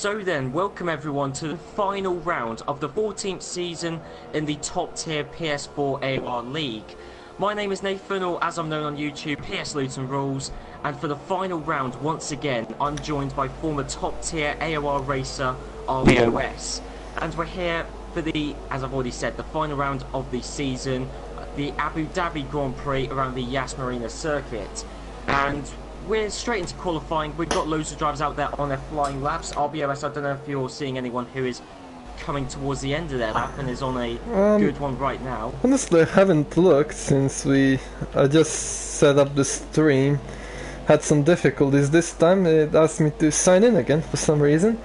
So then, welcome everyone to the final round of the 14th season in the top tier PS4 AOR League. My name is Nathan, or as I'm known on YouTube, PS Luton Rules, and for the final round, once again, I'm joined by former top tier AOR racer RBOS. And we're here for the, as I've already said, the final round of the season, the Abu Dhabi Grand Prix around the Yas Marina circuit. And we're straight into qualifying. We've got loads of drivers out there on their flying laps. RBOS, I don't know if you're seeing anyone who is coming towards the end of their lap and is on a good one right now. Honestly, I haven't looked since I just set up the stream. Had some difficulties this time. It asked me to sign in again for some reason.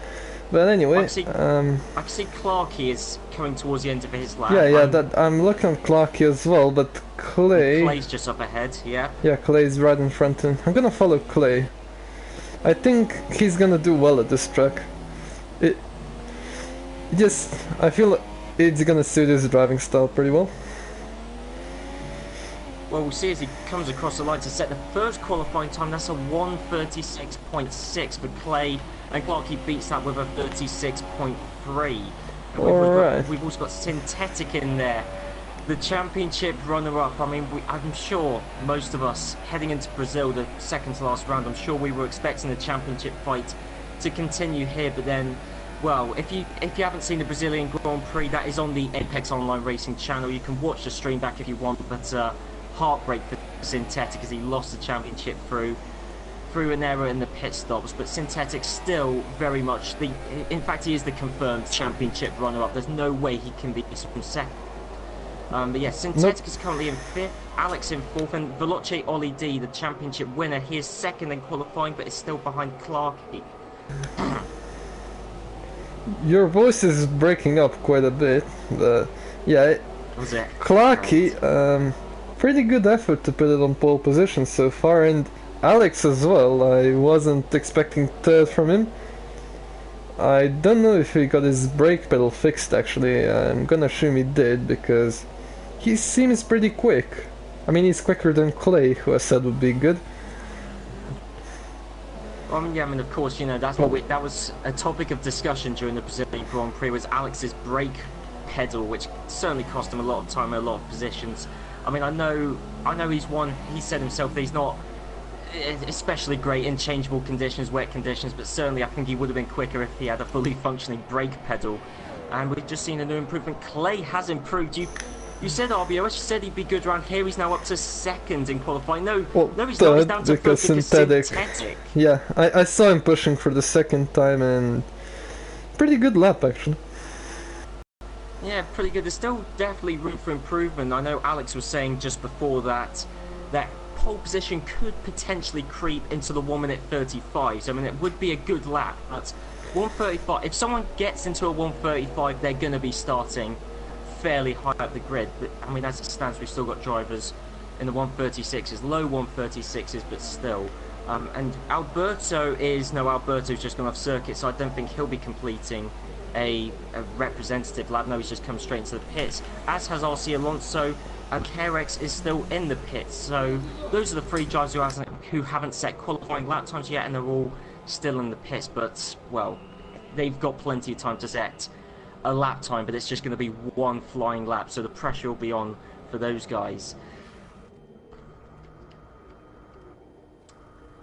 But anyway, I can see Clarky is coming towards the end of his lap. I'm looking at Clarky as well, but Clay's just up ahead, yeah. Yeah, Clay's right in front, and I'm gonna follow Clay. I think he's gonna do well at this track. I feel it's gonna suit his driving style pretty well. Well, we'll see as he comes across the line to set the first qualifying time. That's a 1:36.6 for Clay, and Clarky beats that with a 36.3. We've also got Synthetic in there, the championship runner-up. I mean, I'm sure most of us heading into Brazil, the second to last round, I'm sure we were expecting the championship fight to continue here, but then, well, if you haven't seen the Brazilian Grand Prix, that is on the Apex Online Racing channel. You can watch the stream back if you want, but heartbreak for Synthetic as he lost the championship through an error in the pit stops. But Synthetic still very much in fact he is the confirmed championship runner-up. There's no way he can be from second. But yeah, Synthetic is currently in 5th, Alex in 4th, and Veloce Ollie D, the championship winner, he is 2nd in qualifying, but is still behind Clarky. Your voice is breaking up quite a bit. Yeah, was it? Clarky, pretty good effort to put it on pole position so far, and Alex as well. I wasn't expecting 3rd from him. I don't know if he got his brake pedal fixed actually. I'm gonna assume he did, because he seems pretty quick. I mean, he's quicker than Clay, who I said would be good. Yeah, I mean, of course, you know, that was a topic of discussion during the Brazilian Grand Prix, was Alex's brake pedal, which certainly cost him a lot of time and a lot of positions. I mean, I know he said himself that he's not especially great in changeable conditions, wet conditions, but certainly I think he would have been quicker if he had a fully functioning brake pedal. And we've just seen a new improvement. Clay has improved. You said RBOS, you said he'd be good around here. He's now up to 2nd in qualifying. No, he's not. He's down to 3rd because Synthetic. Yeah, I saw him pushing for the 2nd time, and pretty good lap actually. Yeah, pretty good. There's still definitely room for improvement. I know Alex was saying just before that pole position could potentially creep into the 1:35. So I mean, it would be a good lap, but 1:35. If someone gets into a 1:35, they're going to be starting fairly high up the grid. But I mean, as it stands, we've still got drivers in the 1:36s, low 1:36s, but still. And Alberto's just gone off circuit, so I don't think he'll be completing a representative lap. No, he's just come straight into the pits, as has RC Alonso, and Carex is still in the pits. So those are the 3 drivers who haven't set qualifying lap times yet, and they're all still in the pits. But, well, they've got plenty of time to set a lap time, but it's just going to be 1 flying lap, so the pressure will be on for those guys.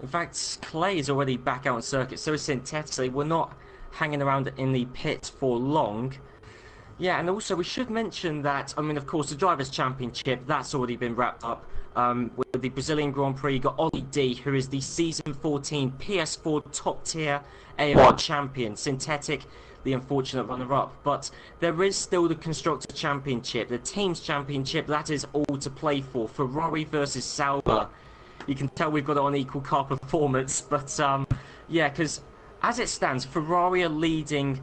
In fact, Clay is already back out on circuit, so is Synthetic. We're not hanging around in the pits for long. Yeah, and also we should mention that, I mean, of course, the Drivers' Championship, that's already been wrapped up. With the Brazilian Grand Prix, you got Ollie D, who is the Season 14 PS4 top tier AOR champion. Synthetic, the unfortunate runner-up. But there is still the Constructor Championship, the Teams Championship, that is all to play for. Ferrari versus Sauber. You can tell we've got it on equal car performance, but yeah, because as it stands, Ferrari are leading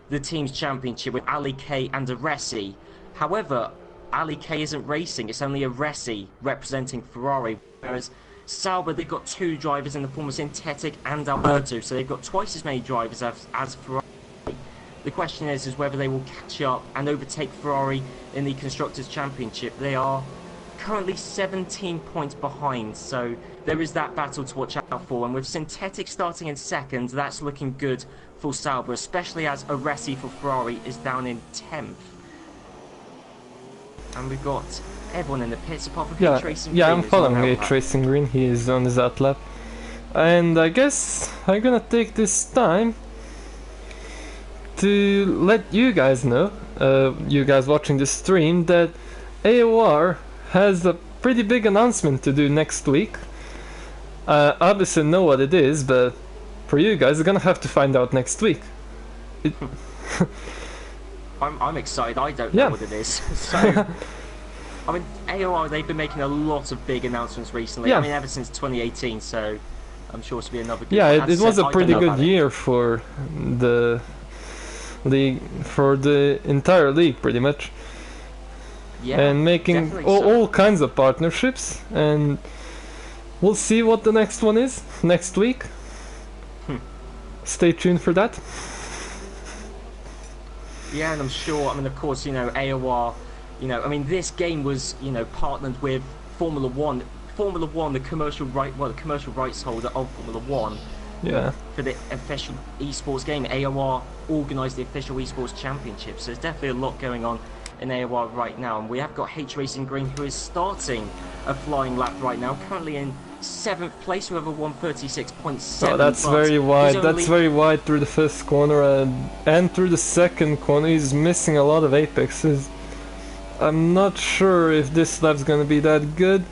the Teams Championship with Ali K and Aresi. However, Ali K isn't racing, it's only Aresi representing Ferrari, whereas Sauber, they've got 2 drivers in the form of Synthetic and Alberto, so they've got twice as many drivers as Ferrari. The question is whether they will catch up and overtake Ferrari in the Constructors' Championship. They are currently 17 points behind, so there is that battle to watch out for. And with Synthetic starting in second, that's looking good for Sauber, especially as Aresi for Ferrari is down in 10th. And we've got everyone in the pits apart from H Racing Green. Yeah, I'm following H Racing Green. He is on his outlap. And I guess I'm gonna take this time to let you guys know, you guys watching the stream, that AOR has a pretty big announcement to do next week. Obviously know what it is, but for you guys, you're gonna have to find out next week. I'm excited. I don't know what it is. So, I mean, AOR, they've been making a lot of big announcements recently. I mean, ever since 2018, so I'm sure it'll be another good one. It was a pretty good year for the league, for the entire league, pretty much. Yeah, and making all kinds of partnerships, and we'll see what the next one is next week. Stay tuned for that. Yeah, and I'm sure, I mean, of course, you know, AOR, you know, I mean, this game was, you know, partnered with Formula One, the commercial rights holder of Formula One. Yeah. For the official esports game, AOR organised the official esports championship, so there's definitely a lot going on in AOR right now. And we have got H Racing Green, who is starting a flying lap right now, currently in 7th place with a 136.7. Oh, that's very wide. That's very wide through the first corner and through the second corner. He's missing a lot of apexes. I'm not sure if this lap's gonna be that good.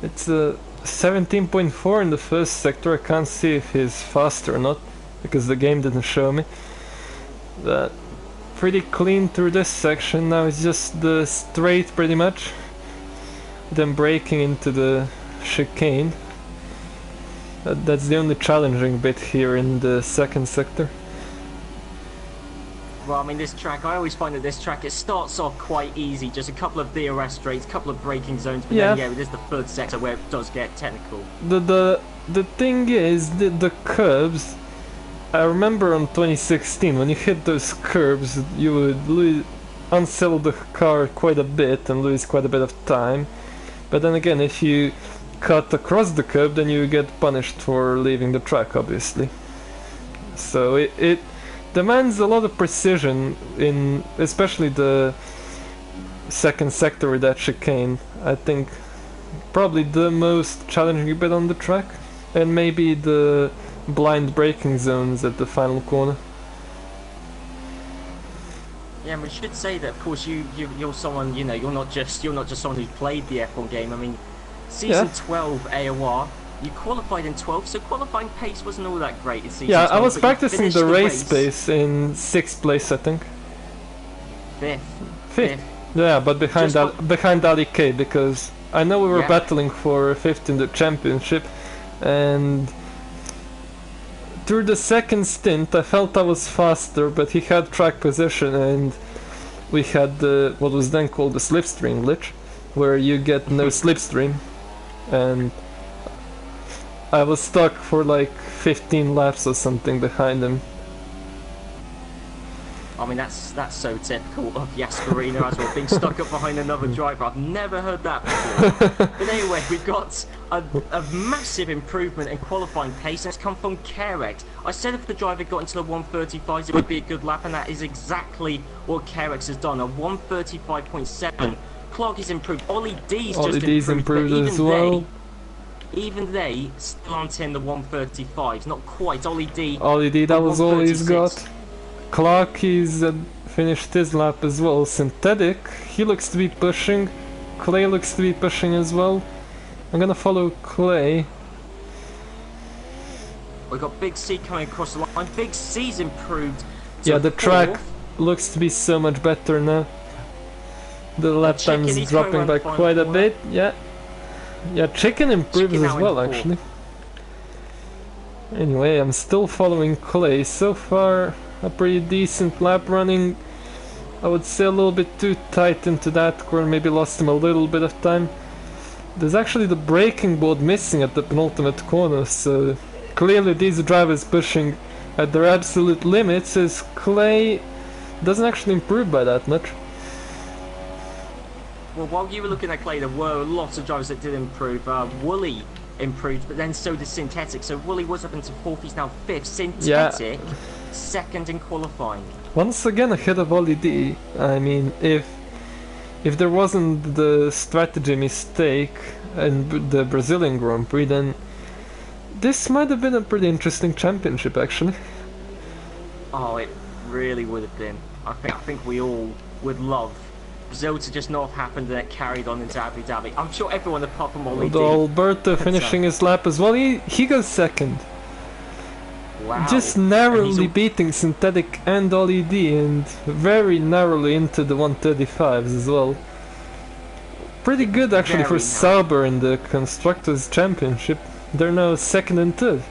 It's a 17.4 in the first sector. I can't see if he's faster or not because the game didn't show me. But pretty clean through this section. Now it's just the straight pretty much. Then braking into the chicane. That's the only challenging bit here in the second sector. Well, I mean, this track, I always find that this track, it starts off quite easy, just a couple of DRS straights, a couple of braking zones, but then, it is the third sector where it does get technical. The thing is, the curbs, I remember on 2016, when you hit those curbs, you would unsettle the car quite a bit and lose quite a bit of time. But then again, if you cut across the curb, then you get punished for leaving the track, obviously. So it demands a lot of precision in especially the second sector with that chicane. I think probably the most challenging bit on the track, and maybe the blind braking zones at the final corner. Yeah, and we should say that, of course, you're someone, you know, you're not just someone who's played the F1 game. I mean, season 12 AOR, you qualified in 12th, so qualifying pace wasn't all that great in season 12. I was practicing the race pace in 6th place, I think. 5th. Yeah, but behind Ali K, because I know we were battling for 5th in the championship, and through the second stint I felt I was faster, but he had track position, and we had the what was then called the slipstream glitch, where you get no slipstream, and I was stuck for like 15 laps or something behind him. I mean, that's so typical of Jasperina as well, being stuck up behind another driver. I've never heard that before. But anyway, we've got a massive improvement in qualifying pace, and it's come from Carex. I said if the driver got into the 135s, it would be a good lap, and that is exactly what Carex has done. A 135.7. Clog is improved. Ollie D's just improved as well. Even they still aren't in the 135s. Not quite. Ollie D, that was all he's got. Clark, he's finished his lap as well. Synthetic, he looks to be pushing. Clay looks to be pushing as well. I'm gonna follow Clay. We've got Big C coming across the line. Big C's improved. Yeah, the track looks to be so much better now. The lap time is dropping by quite a bit. Yeah, Chicken improves as well, actually. Anyway, I'm still following Clay. So far, a pretty decent lap running. I would say a little bit too tight into that corner, maybe lost him a little bit of time. There's actually the braking board missing at the penultimate corner, so clearly these drivers pushing at their absolute limits, as Clay doesn't actually improve by that much. Well, while you were looking at Clay, there were lots of drivers that did improve. Wooly improved, but then so did Synthetic. So Wooly was up into 4th, he's now 5th. Synthetic, 2nd in qualifying. Once again ahead of Ollie D. I mean, if there wasn't the strategy mistake in the Brazilian Grand Prix, then this might have been a pretty interesting championship, actually. Oh, it really would have been. I think we all would love Brazil to just not have happened and it carried on into Abu Dhabi. I'm sure everyone apart from Ollie D. Alberto finishing his lap as well. He goes 2nd. Wow. Just narrowly beating Synthetic and Ollie D, and very narrowly into the 135s as well. Pretty good actually for Sauber in the Constructors' Championship. They're now 2nd and 3rd.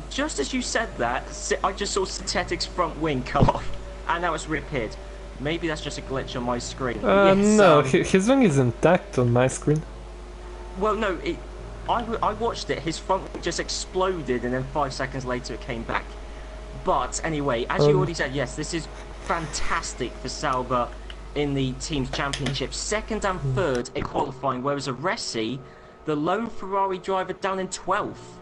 Just as you said that, I just saw Synthetic's front wing come off, and now it's reappeared. Maybe that's just a glitch on my screen. Yes, no, his wing is intact on my screen. Well, no, I watched it, his front wing just exploded and then 5 seconds later it came back. But anyway, as you already said, yes, this is fantastic for Sauber in the Teams Championship. 2nd and 3rd in qualifying, whereas Aresi, the lone Ferrari driver, down in 12th.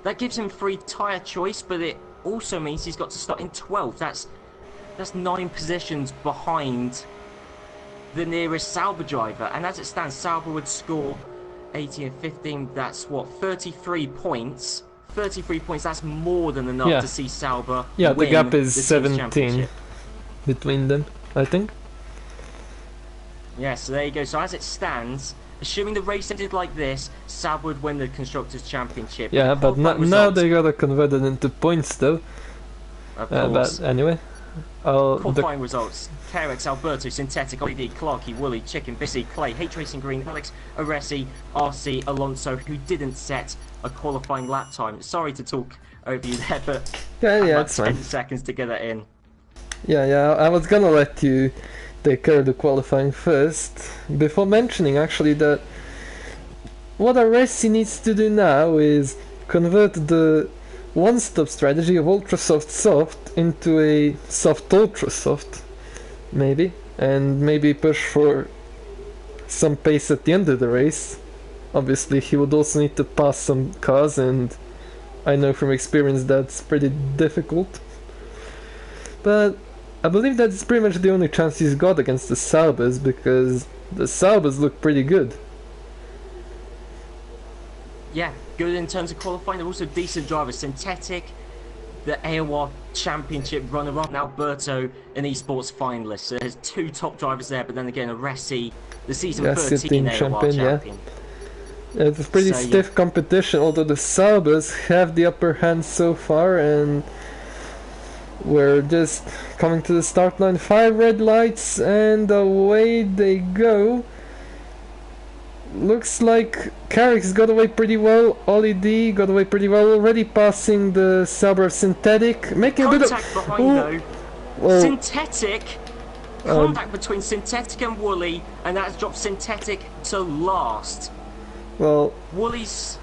That gives him free tyre choice, but it also means he's got to start in 12th. That's 9 positions behind the nearest Sauber driver. And as it stands, Sauber would score 18 and 15, that's what, 33 points. 33 points, that's more than enough to see Sauber win the gap is the 17 between them, I think. Yeah, so there you go. So as it stands, assuming the race ended like this, Sauber would win the Constructors' Championship. Yeah, but now they gotta convert it into points though. Of course. But anyway, qualifying results: KRX, Alberto, Synthetic, OD, Clarky, Wooly, Chicken, Bissy, Clay, H Racing Green, Alex, Aresi, RC, Alonso, who didn't set a qualifying lap time. Sorry to talk over you there, but it's 10 fine. seconds to get that in. Yeah, I was gonna let you take care of the qualifying first, before mentioning actually that what Aresi needs to do now is convert the one-stop strategy of ultra soft into a soft ultra soft, maybe, and maybe push for some pace at the end of the race. Obviously he would also need to pass some cars, and I know from experience that's pretty difficult, but I believe that's pretty much the only chance he's got against the Saubers, because the Saubers look pretty good. Yeah, good in terms of qualifying. They're also decent drivers. Synthetic, the AOR Championship runner-up, and Alberto, an esports finalist. So there's 2 top drivers there, but then again, Aresi, the season 13 AOR champion. Yeah, it's a pretty stiff competition, although the Saubers have the upper hand so far, and we're just coming to the start line. 5 red lights, and away they go. Looks like Carrick's got away pretty well. Ollie D got away pretty well, already passing the Sauber Synthetic, making Contact a bit of behind though. Synthetic. Contact between Synthetic and Wooly, and that's dropped Synthetic to last. Well, Wooly's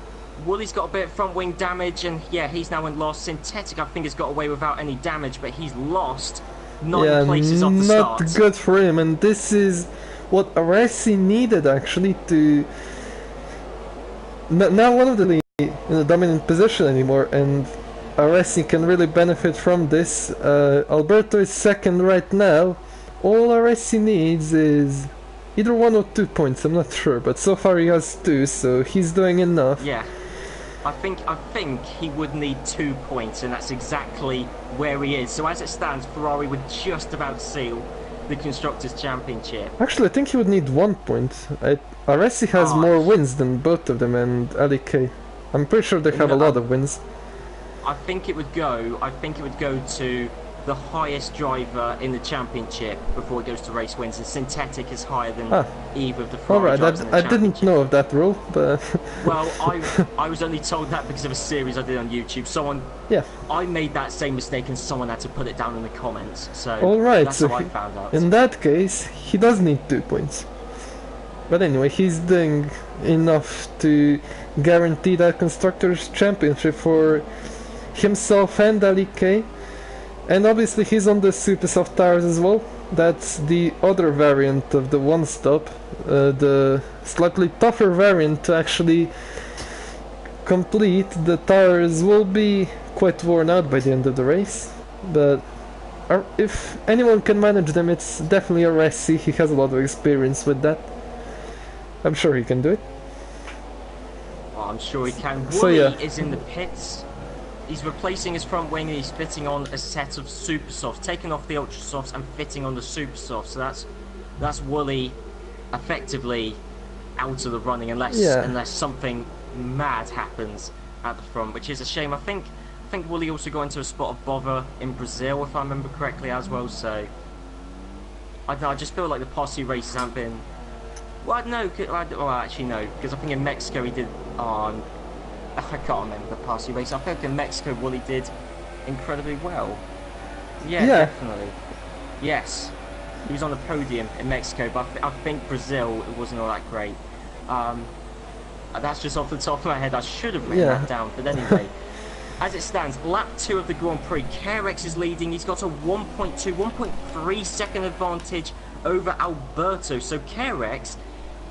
got a bit of front wing damage, and yeah, he's now in last. Synthetic, I think, has got away without any damage, but he's lost 9 places off the start. Not good for him, and this is what Aresi needed actually to not one of the league in a dominant position anymore, and Aresi can really benefit from this. Alberto is 2nd right now. All Aresi needs is either 1 or 2 points, I'm not sure, but so far he has 2, so he's doing enough. Yeah, I think he would need 2 points, and that's exactly where he is. So as it stands, Ferrari would just about seal the Constructors' Championship. Actually, I think he would need 1 point. Aresi has more wins than both of them, and LEK. I'm pretty sure they have a lot of wins. I think it would go to the highest driver in the championship before it goes to race wins, and Synthetic is higher than either of the Ferrari drivers in the I didn't know of that rule, but well, I was only told that because of a series I did on YouTube. I made that same mistake, and someone had to put it down in the comments. So that's how I found out. In that case, he does need 2 points. But anyway, he's doing enough to guarantee that Constructors' Championship for himself and LEK. And obviously he's on the super soft tires as well. That's the other variant of the one-stop, the slightly tougher variant to actually complete, the tires will be quite worn out by the end of the race, but if anyone can manage them, it's definitely a Rossi. He has a lot of experience with that. I'm sure he can do it. Oh, I'm sure he can. So, Wooly yeah. is in the pits. He's replacing his front wing and he's fitting on a set of super softs, taking off the ultra softs and fitting on the super softs. So that's Wooly effectively out of the running unless something mad happens at the front, which is a shame. I think Wooly also got into a spot of bother in Brazil, if I remember correctly, as well. So I don't know, I just feel like the past few races haven't been. Well, no, well, actually no, because I think in Mexico he did. I can't remember the past few races. I think in Mexico Wooly did incredibly well. Yeah, definitely. Yes, he was on the podium in Mexico, but I think Brazil it wasn't all that great. That's just off the top of my head. I should have written that down, but anyway. As it stands, lap 2 of the Grand Prix, Carex is leading. He's got a 1.3 second advantage over Alberto. So Carex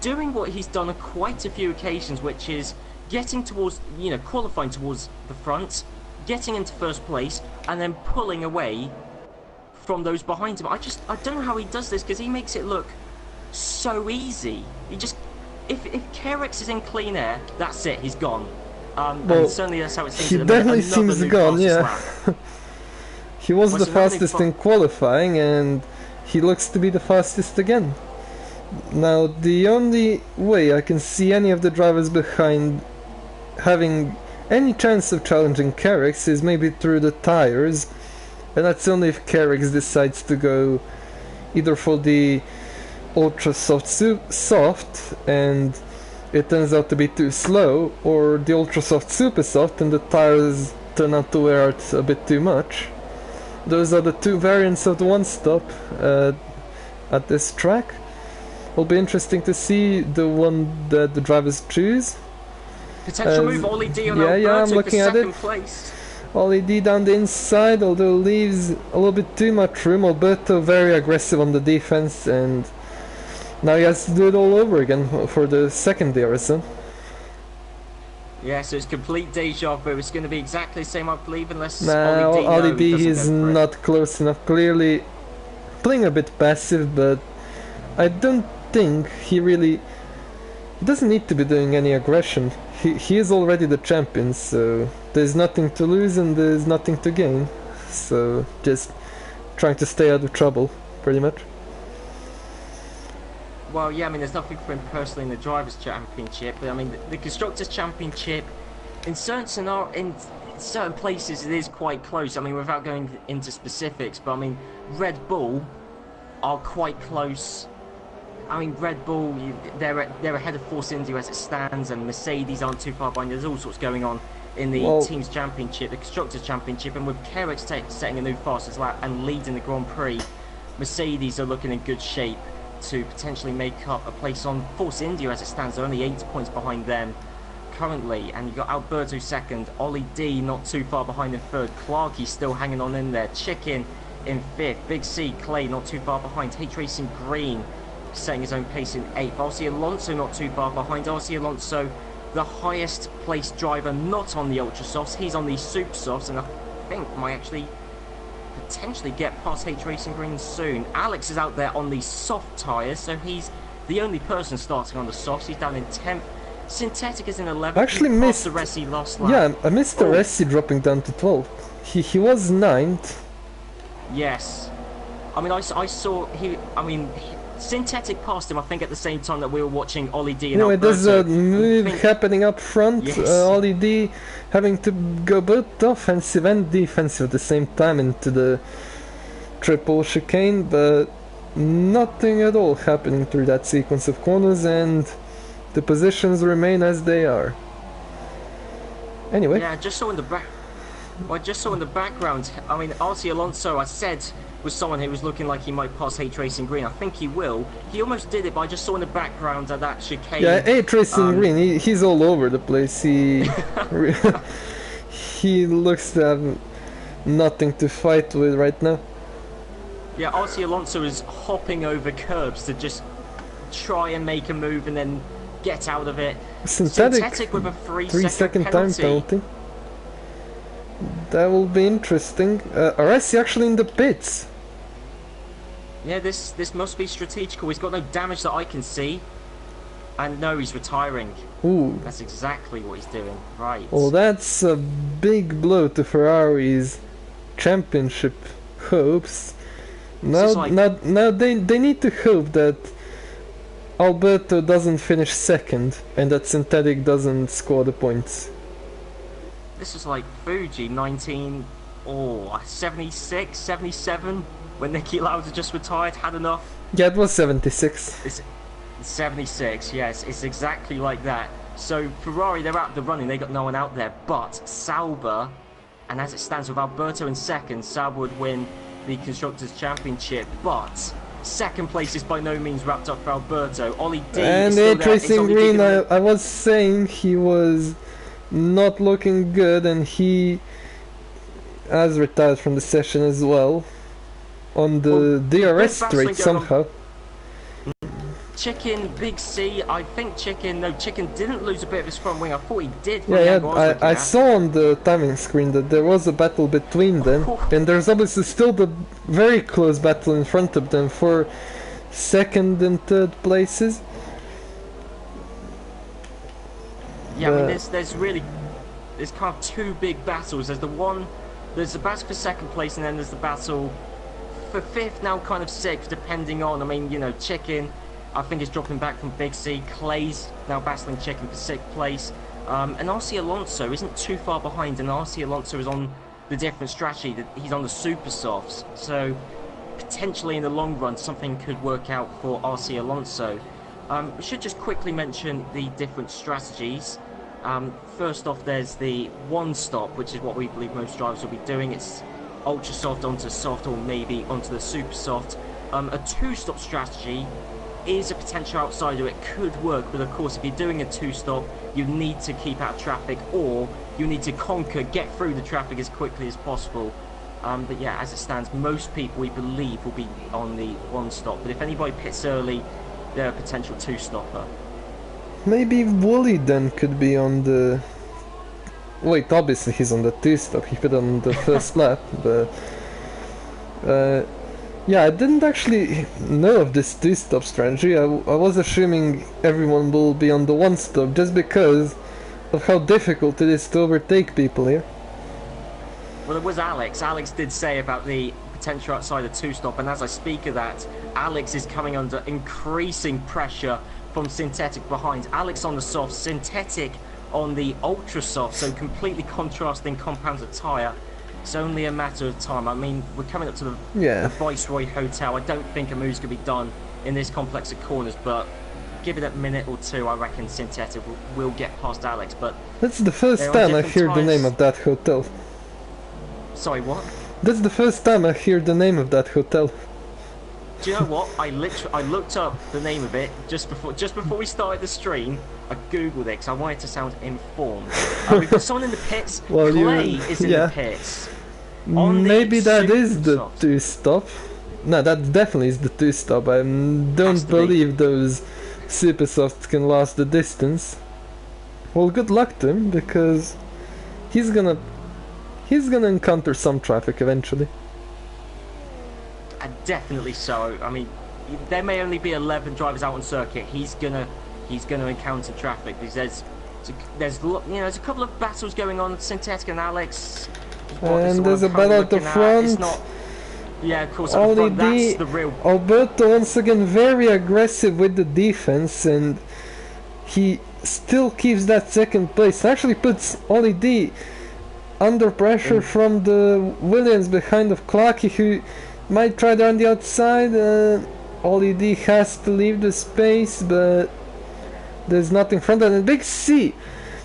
doing what he's done on quite a few occasions, which is getting towards, qualifying towards the front, getting into first place, and then pulling away from those behind him. I don't know how he does this, because he makes it look so easy. If Carex is in clean air, that's it, he's gone. And certainly that's how it seems. He definitely seems gone, yeah. He was the fastest in qualifying, and he looks to be the fastest again. Now, the only way I can see any of the drivers behind having any chance of challenging Carex is maybe through the tires, and that's only if Carex decides to go either for the ultra soft and it turns out to be too slow, or the ultra super soft and the tires turn out to wear out a bit too much. Those are the two variants of the one stop at this track. It'll be interesting to see the one that the drivers choose. Potential move, Ollie D on Alberto I'm looking for at second it. place. Ollie D down the inside, although leaves a little bit too much room. Alberto very aggressive on the defense, and now he has to do it all over again for the second day or so. Yeah, so it's complete deja vu. It's going to be exactly the same, I believe, unless Ollie D is not close enough. Clearly playing a bit passive, but I don't think he doesn't need to be doing any aggression. He is already the champion, so there's nothing to lose and there's nothing to gain. So just trying to stay out of trouble, pretty much. Well, yeah, I mean, there's nothing for him personally in the Drivers' Championship, but I mean, the Constructors' Championship, in certain places, it is quite close. I mean, without going into specifics, but I mean, Red Bull are quite close. I mean, Red Bull, they're ahead of Force India as it stands, and Mercedes aren't too far behind. There's all sorts going on in the Teams' Championship, the Constructors' Championship, and with Carex setting a new fastest lap and leading the Grand Prix, Mercedes are looking in good shape to potentially make up a place on Force India as it stands. They're only 8 points behind them currently, and you've got Alberto second, Ollie D not too far behind in third, Clarkey still hanging on in there, Chicken in fifth, Big C, Clay not too far behind, H Racing Green setting his own pace in 8th. RC Alonso not too far behind. RC Alonso, the highest placed driver not on the Ultra Softs. He's on the Super Softs, and I think might actually potentially get past H Racing Green soon. Alex is out there on the soft tyres, so he's the only person starting on the softs. He's down in 10th. Synthetic is in 11th. I actually missed the Resi last lap. Yeah, I missed the Resi dropping down to 12th. He was 9th. Yes. I mean, I saw Synthetic passed him, I think, at the same time that we were watching Ollie D and Alberto. There's a move happening up front. Yes. Ollie D having to go both offensive and defensive at the same time into the triple chicane, but nothing at all happening through that sequence of corners, and the positions remain as they are. Anyway. Yeah, just saw in the background. I mean, RC Alonso, I said, was someone who was looking like he might pass H Racing Green. I think he will. He almost did it, but I just saw in the background that chicane. Yeah, H Racing Green. He's all over the place. He he looks to have nothing to fight with right now. Yeah, RC Alonso is hopping over curbs to just try and make a move, and then get out of it. Synthetic with a 3-second time penalty. That will be interesting. Aresi actually in the pits. Yeah, this must be strategical. He's got no damage that I can see. And no, he's retiring. Ooh. That's exactly what he's doing. Right. Well, that's a big blow to Ferrari's championship hopes. Now they need to hope that Alberto doesn't finish second and that Synthetic doesn't score the points. This was like Fuji 76, 77 when Niki Lauda just retired, had enough. Yeah, it was 76. It's 76, yes, it's exactly like that. So Ferrari, they're out of the running, they got no one out there, but Sauber, and as it stands with Alberto in second, Sauber would win the Constructors' Championship, but second place is by no means wrapped up for Alberto. Ollie D and is Racing Green, I was saying he was not looking good, and he has retired from the session as well on the DRS straight somehow. Chicken, Big C, I think Chicken didn't lose a bit of his front wing. I thought he did. Yeah, I saw on the timing screen that there was a battle between them, and there's obviously still the very close battle in front of them for second and third places. Yeah, I mean, there's kind of two big battles. There's the battle for second place, and then there's the battle for fifth, now kind of sixth, depending on, I mean, you know, Chicken, I think is dropping back from Big C. Clay's now battling Chicken for sixth place. And RC Alonso isn't too far behind, and RC Alonso is on the different strategy. That he's on the super softs, so potentially in the long run something could work out for RC Alonso. We should just quickly mention the different strategies. First off, there's the one stop, which is what we believe most drivers will be doing. It's ultra soft onto soft, or maybe onto the super soft. A two-stop strategy is a potential outsider. It could work, but of course if you're doing a two-stop, you need to keep out of traffic, or you need to get through the traffic as quickly as possible. But yeah, as it stands, most people we believe will be on the one-stop, but if anybody pits early, they're a potential two-stopper. Maybe Wooly then could be on the... Wait, obviously he's on the two-stop, he put on the first lap, but... yeah, I didn't actually know of this two-stop strategy. I was assuming everyone will be on the one-stop just because of how difficult it is to overtake people here. Well, it was Alex. Alex did say about the potential outside of two-stop, and as I speak of that, Alex is coming under increasing pressure from Synthetic behind. Alex on the soft, Synthetic on the ultra soft, so completely contrasting compounds of tyre. It's only a matter of time. I mean, we're coming up to the Viceroy Hotel. I don't think a move's going to be done in this complex of corners, but give it a minute or two, I reckon Synthetic will get past Alex. But that's the first time I hear the name of that hotel. Sorry, what? That's the first time I hear the name of that hotel. Do you know what? I looked up the name of it just before we started the stream. I googled it because I wanted to sound informed. We've got someone in the pits. Well, Clay is in the pits. Maybe that is the two-stop. No, that definitely is the two-stop. I don't believe those super softs can last the distance. Well, good luck to him, because he's gonna encounter some traffic eventually. Definitely so. I mean, there may only be 11 drivers out on circuit. He's gonna encounter traffic because there's a couple of battles going on. Synthetic and Alex. And there's a battle at the front. It's not, yeah, of course. At the front, that's the real. Alberto once again very aggressive with the defense, and he still keeps that second place. Actually puts Ollie D under pressure from the Williams behind of Clarky, who might try there on the outside. Ollie D has to leave the space, but there's nothing in front of them. Big C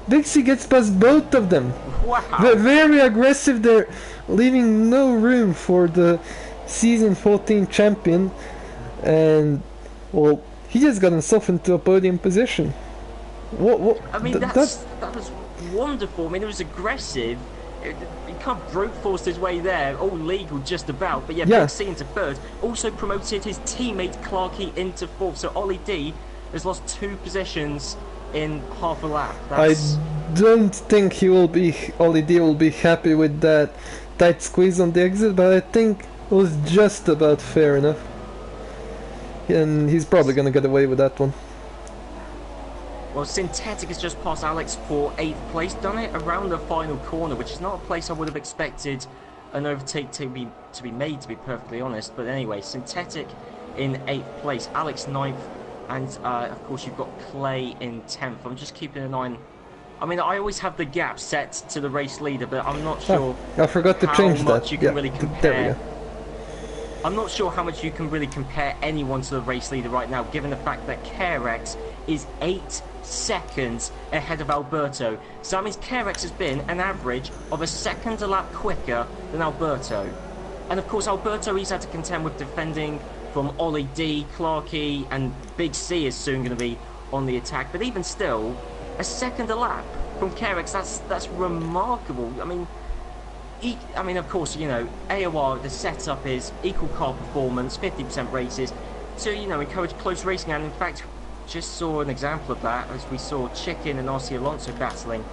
gets past both of them. Wow. They're very aggressive. They're leaving no room for the season 14 champion, and well, he just got himself into a podium position. What? I mean, that was wonderful. I mean, it was aggressive. He kind of brute forced his way there, all legal just about, but yeah, Big C into third. Also promoted his teammate Clarky into fourth, so Ollie D has lost 2 positions in half a lap. I That's... don't think Ollie D will be happy with that tight squeeze on the exit, but I think it was just about fair enough. And he's probably gonna get away with that one. Well, Synthetic has just passed Alex for 8th place, done it around the final corner, which is not a place I would have expected an overtake to be made, to be perfectly honest. But anyway, Synthetic in 8th place, Alex 9th, and of course you've got Clay in 10th. I'm just keeping an eye on... I mean, I always have the gap set to the race leader, but I'm not sure I forgot to change how much that. you can Yeah, really there compare. we go. I'm not sure how much you can really compare anyone to the race leader right now, given the fact that Carex is 8 seconds ahead of Alberto. So that means Carex has been an average of a second a lap quicker than Alberto. And of course, Alberto, he's had to contend with defending from Ollie D, Clarkey, and Big C is soon going to be on the attack. But even still, a second a lap from Carex, that's remarkable. I mean, of course, you know, AOR, the setup is equal car performance, 50% races, to, you know, encourage close racing. And in fact, just saw an example of that as we saw Chicken and RC Alonso battling.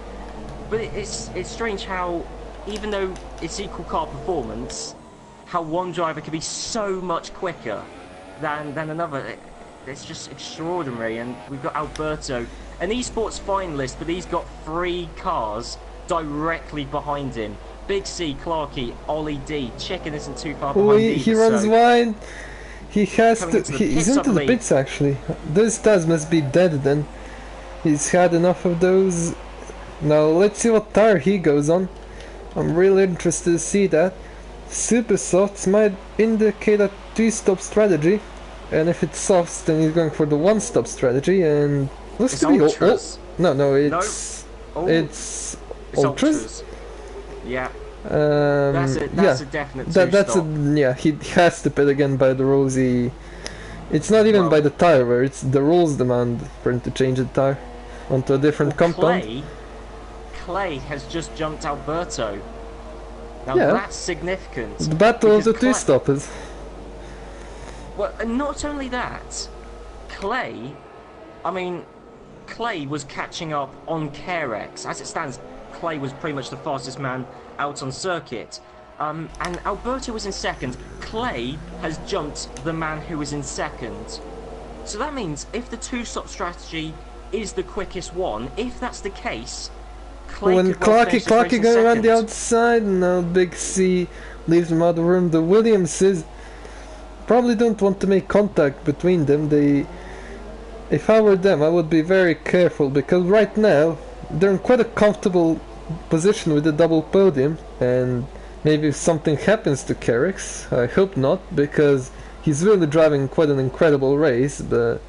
But it's strange how, even though it's equal car performance, how one driver can be so much quicker than another. It's just extraordinary. And we've got Alberto, an esports finalist, but he's got 3 cars directly behind him. Big C, Clarkey, Ollie D. Chicken isn't too far behind either, He runs so wide. He has Coming to. into the He's pits, into I the believe. pits actually. Those tires must be dead then. He's had enough of those. Now let's see what tire he goes on. I'm really interested to see that. Super softs might indicate a 2-stop strategy, and if it's softs, then he's going for the 1-stop strategy. And looks It's to be ultras. no, it's Oh, it's it's ultras. Yeah, That's that's a definite that's two-stop. yeah. He has to pit again by the rules. It's not even Well- by the tire wear. It's the rules demand for him to change the tire onto a different compound. Clay has just jumped Alberto. Now Yeah. that's significant. The battle of because the 2-stoppers. Well, and not only that, Clay was catching up on Carex. As it stands, Clay was pretty much the fastest man out on circuit. And Alberto was in second. Clay has jumped the man who was in second. So that means if the 2-stop strategy is the quickest one, if that's the case, Clay When could well finish this race Clarky in going around the second. outside, now Big C leaves him out of the room. The Williamses probably don't want to make contact between them. If I were them, I would be very careful, because right now they're in quite a comfortable position with the double podium, and maybe if something happens to Carrix, I hope not, because he's really driving quite an incredible race. But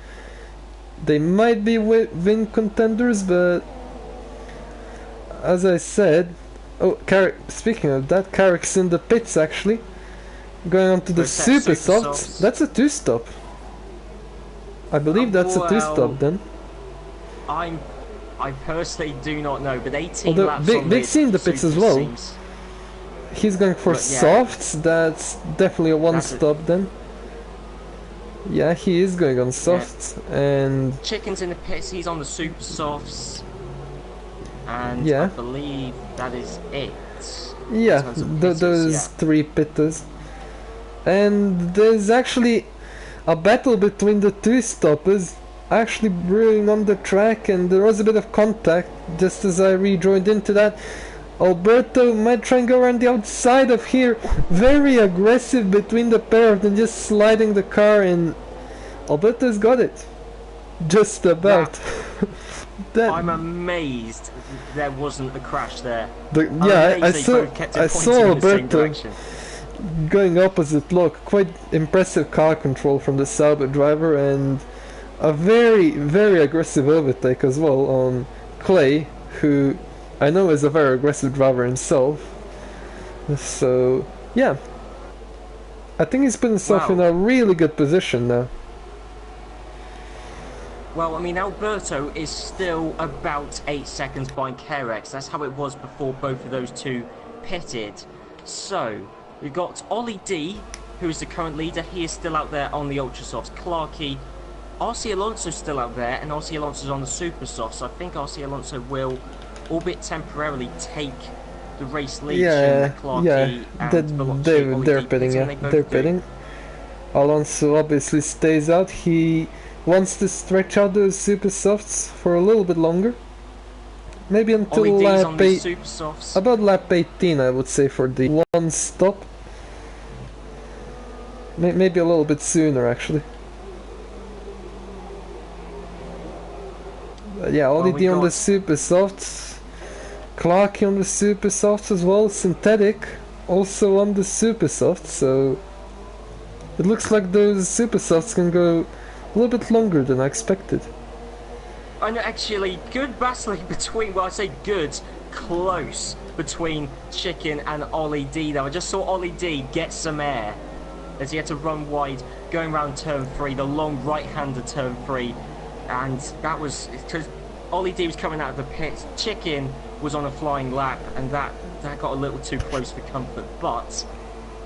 they might be win contenders, but as I said, speaking of that, Carrix in the pits actually, going on to the Where's that super super softs. softs? That's a 2-stop. I believe that's a 2-stop then. I personally do not know, but 18 Although laps Big on Big the C in the pits as super well. seems- He's going for But yeah. softs. That's definitely a That's it. 1-stop then. Yeah, he is going on softs, and Chicken's in the pits, he's on the super softs. And Yeah. I believe that is it. yeah, in terms of pitters, those yeah. 3 pitters. And there's actually a battle between the 2-stoppers actually brewing on the track, and there was a bit of contact just as I rejoined into that. Alberto might try and go around the outside of here. Very aggressive between the pair of them, just sliding the car, and Alberto's got it. Just about. That, I'm amazed there wasn't a crash there. yeah, I'm amazed they both kept it I pointing saw in the same Alberto direction. going opposite. Look, quite impressive car control from the Sauber driver, and a very, very aggressive overtake as well on Clay, who I know is a very aggressive driver himself. So, yeah. I think he's put himself Wow. in a really good position now. Well, I mean, Alberto is still about 8 seconds behind Carex. That's how it was before both of those two pitted. So, we've got Ollie D, who is the current leader. He is still out there on the Ultrasofts. Clarkey RC Alonso's still out there, and RC Alonso's on the super soft, so I think RC Alonso will, albeit temporarily, take the race lead. Yeah, Clarky and they're pitting, yeah, they're pitting. Alonso obviously stays out. He wants to stretch out those super softs for a little bit longer. Maybe until lap 8, about lap 18 I would say, for the one stop. Maybe a little bit sooner actually. But yeah, Ollie on the super softs, Clarky on the super softs as well, Synthetic also on the super softs, so it looks like those super softs can go a little bit longer than I expected. And actually, good battling between, well, I say good, close between Chicken and Ollie D though. I just saw Ollie D get some air as he had to run wide going around turn 3, the long right-hander turn 3, and that was because Ollie D was coming out of the pits. Chicken was on a flying lap, and that got a little too close for comfort, but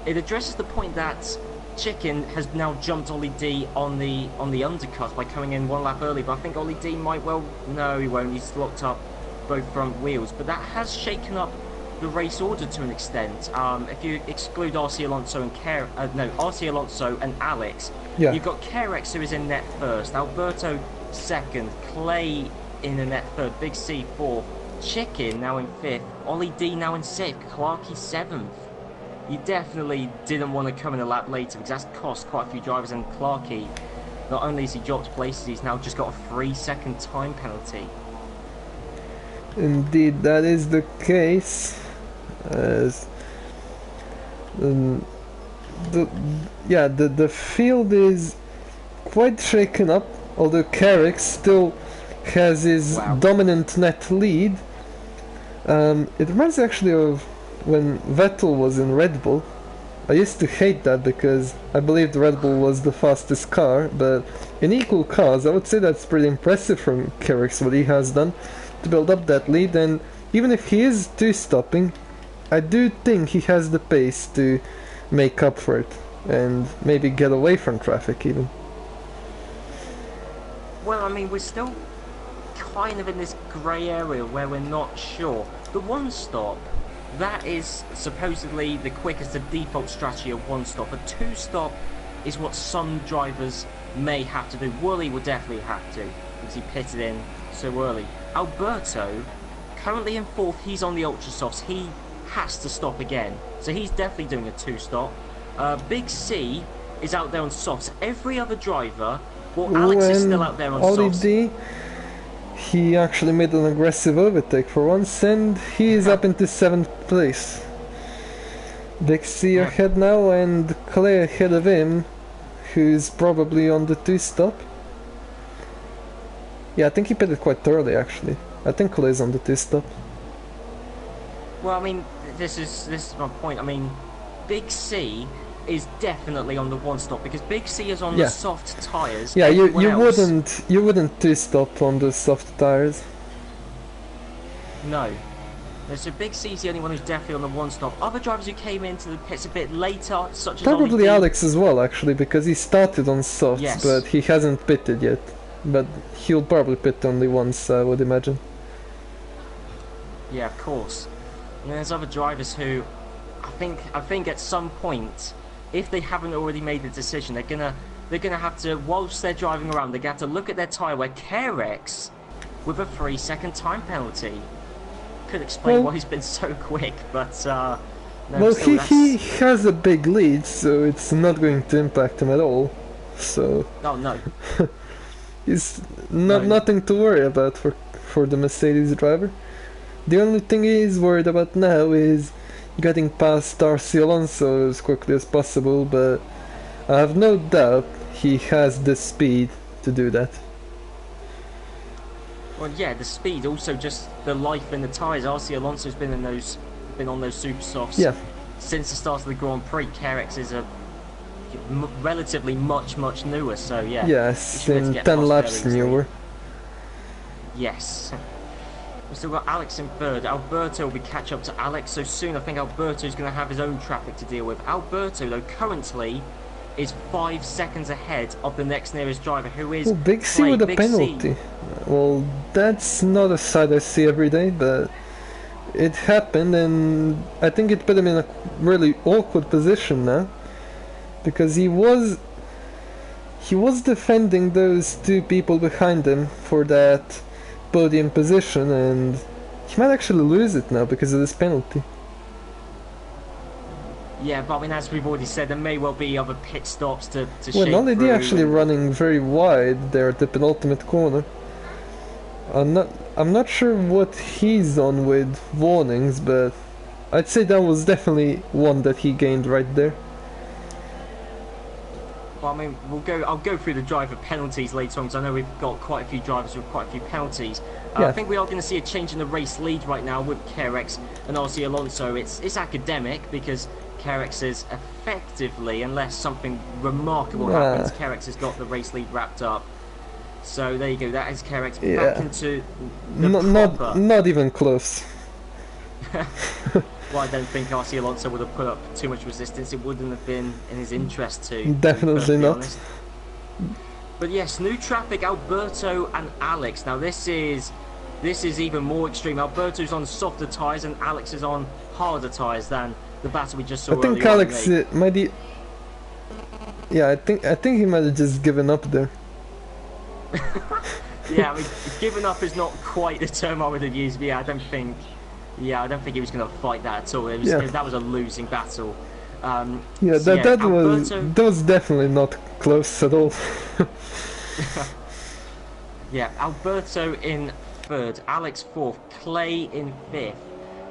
it addresses the point that Chicken has now jumped Ollie D on the undercut by coming in one lap early, but I think Ollie D might well... No, he won't. He's locked up both front wheels, but that has shaken up the race order to an extent. If you exclude RC Alonso and RC Alonso and Alex, yeah, you've got Kerex who is in net first, Alberto second, Clay in the net third, Big C fourth, Chicken now in fifth, Ollie D now in sixth, Clarky seventh. You definitely didn't want to come in a lap later because that's cost quite a few drivers, and Clarky, not only has he dropped places, he's now just got a 3-second time penalty. Indeed, that is the case. As the field is quite shaken up, although Carrick still has his dominant net lead. It reminds me actually of when Vettel was in Red Bull. I used to hate that because I believed Red Bull was the fastest car, but in equal cars I would say that's pretty impressive from Carrick, what he has done to build up that lead. And even if he is two-stopping, I do think he has the pace to make up for it and maybe get away from traffic even. Well, I mean, we're still kind of in this grey area where we're not sure. The one stop, that is supposedly the quickest, the default strategy of one stop. A two stop is what some drivers may have to do. Woolley would definitely have to because he pitted in so early. Alberto, currently in fourth, he's on the ultra softs. He has to stop again, so he's definitely doing a two stop. Big C is out there on softs. Every other driver, well, Alex is still out there on softs. D, he actually made an aggressive overtake for once, and he is up into 7th place. Big C ahead now, and Clay ahead of him, who's probably on the two stop. Yeah, I think he pitted quite early actually. I think Clay's on the two stop. Well, I mean, this is my point. I mean, Big C is definitely on the one stop because Big C is on the soft tyres. Yeah, you wouldn't two stop on the soft tyres. No. So Big C's the only one who's definitely on the one stop. Other drivers who came into the pits a bit later, such as probably Alex as well actually, because he started on softs, but he hasn't pitted yet. But he'll probably pit only once, I would imagine. Yeah, of course. And there's other drivers who, I think at some point, if they haven't already made the decision, they're gonna have to, whilst they're driving around, they're gonna have to look at their tyre wear. Kerex with a 3-second time penalty. Could explain why he's been so quick, but no, well, he has a big lead, so it's not going to impact him at all. So no. It's nothing to worry about for the Mercedes driver. The only thing he's worried about now is getting past RC Alonso as quickly as possible, but I have no doubt he has the speed to do that. Well, yeah, the speed, also just the life in the tyres. RC Alonso's been on those super softs since the start of the Grand Prix. Kerex is a relatively much newer, so yeah. Yes, in 10 laps newer. Yes. We've still got Alex in third. Alberto will be catch up to Alex so soon. I think Alberto's going to have his own traffic to deal with. Alberto, though, currently is 5 seconds ahead of the next nearest driver, who is Oh, Big C Clay. with a Big penalty. C. Well, that's not a sight I see every day, but it happened, and I think it put him in a really awkward position now, because he was defending those two people behind him for that podium position, and he might actually lose it now because of this penalty. Yeah, but I mean, as we've already said, there may well be other pit stops to Well, shake Ollie D through actually and- running very wide there at the penultimate corner. I'm not sure what he's on with warnings, but I'd say that was definitely one that he gained right there. Well, I mean, I'll go through the driver penalties later on, because I know we've got quite a few drivers with quite a few penalties. Yeah. I think we are going to see a change in the race lead right now with Kerex and RC Alonso. It's academic, because Kerex is effectively, unless something remarkable happens, Kerex has got the race lead wrapped up. So there you go. That is Kerex back into the proper. Not even close. Well, I don't think RC Alonso would have put up too much resistance. It wouldn't have been in his interest to. Definitely not. Honest. But yes, new traffic, Alberto and Alex. Now this is even more extreme. Alberto's on softer tyres and Alex is on harder tyres than the battle we just saw. I think Alex might. Yeah, I think he might have just given up there. Yeah, I mean, giving up is not quite the term I would have used. But yeah, I don't think he was going to fight that at all. That was a losing battle. That was definitely not close at all. Yeah, Alberto in third, Alex fourth, Clay in fifth.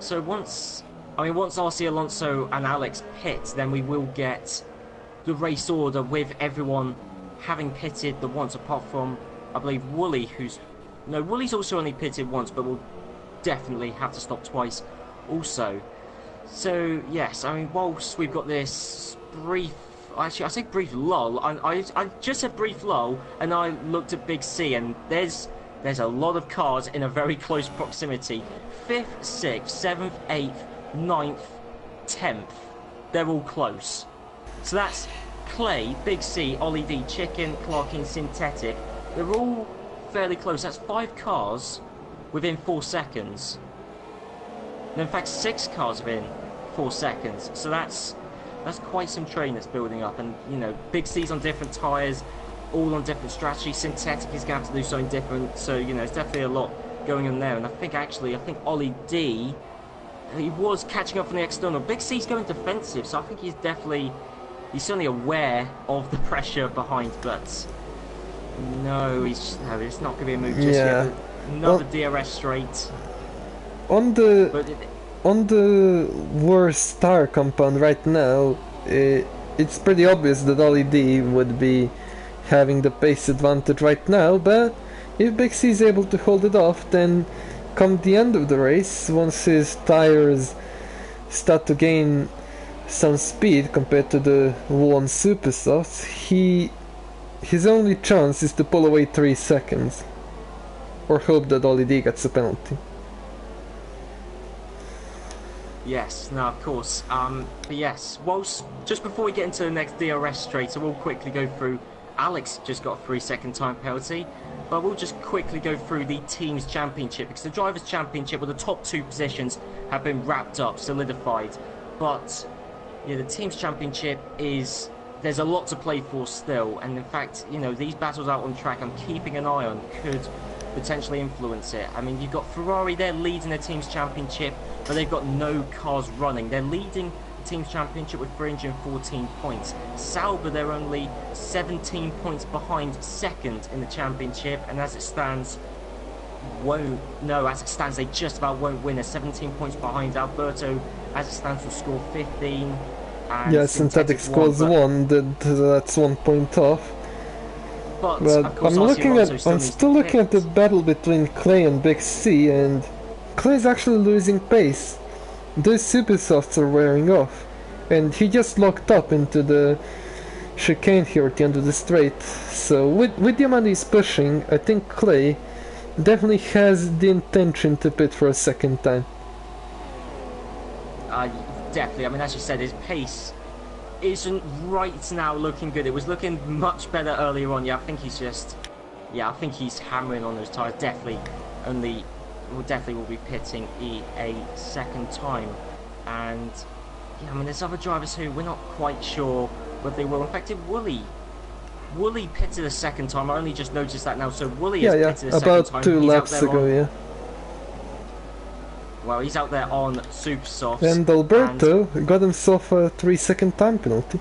So once RC Alonso and Alex pit, then we will get the race order with everyone having pitted the once, apart from, I believe, Wooly, Wooly's also only pitted once, but will definitely have to stop twice also. So yes, I mean, whilst we've got this brief, actually I say brief lull, I just said brief lull, and I looked at Big C, and there's a lot of cars in a very close proximity. 5th, 6th, 7th, 8th, 9th, 10th, they're all close. So that's Clay, Big C, Ollie D, Chicken, Clarkin, Synthetic. They're all fairly close. That's 5 cars within 4 seconds. And in fact, 6 cars within 4 seconds. So that's quite some train that's building up. And you know, Big C's on different tyres, all on different strategies. Synthetic is going to have to do something different. So you know, it's definitely a lot going on there. And I think Ollie D, he was catching up from the external. Big C's going defensive, so I think he's certainly aware of the pressure behind, but no, it's not going to be a move just yet. Another DRS straight. On the worst tire compound right now, it's pretty obvious that Ollie D would be having the pace advantage right now, but if Big C is able to hold it off, then come the end of the race, once his tires start to gain some speed compared to the worn super softs, his only chance is to pull away 3 seconds, or hope that Ollie D gets a penalty. Yes, no, of course. But yes, just before we get into the next DRS straight, I will quickly go through. Alex just got a 3-second time penalty, but we'll just quickly go through the Teams Championship, because the Drivers' Championship, with the top 2 positions, have been wrapped up, solidified. But yeah, the Teams Championship there's a lot to play for still, and in fact, you know, these battles out on track, I'm keeping an eye on, could potentially influence it. I mean, you've got Ferrari, they're leading the Teams Championship, but they've got no cars running. They're leading the Teams Championship with 314 points. Sauber, they're only 17 points behind second in the championship, and as it stands, they just about won't win. They're 17 points behind. Alberto, as it stands, will score 15. And yeah, Synthetic scores 1, that's 1 point off. But I'm still looking at the battle between Clay and Big C, and Clay's actually losing pace. Those super softs are wearing off, and he just locked up into the chicane here at the end of the straight. So with the amount he's pushing, I think Clay definitely has the intention to pit for a second time. Definitely. I mean, as you said, his pace isn't right now looking good. It was looking much better earlier on. Yeah, I think he's just... Yeah, I think he's hammering on those tyres. Definitely will be pitting a second time. And, yeah, I mean, there's other drivers who we're not quite sure whether they will. In fact, Wooly pitted a second time. I only just noticed that now. So Wooly has pitted a second time. About 2 laps ago, yeah. Well, he's out there on super softs. And Alberto got himself a 3-second time penalty.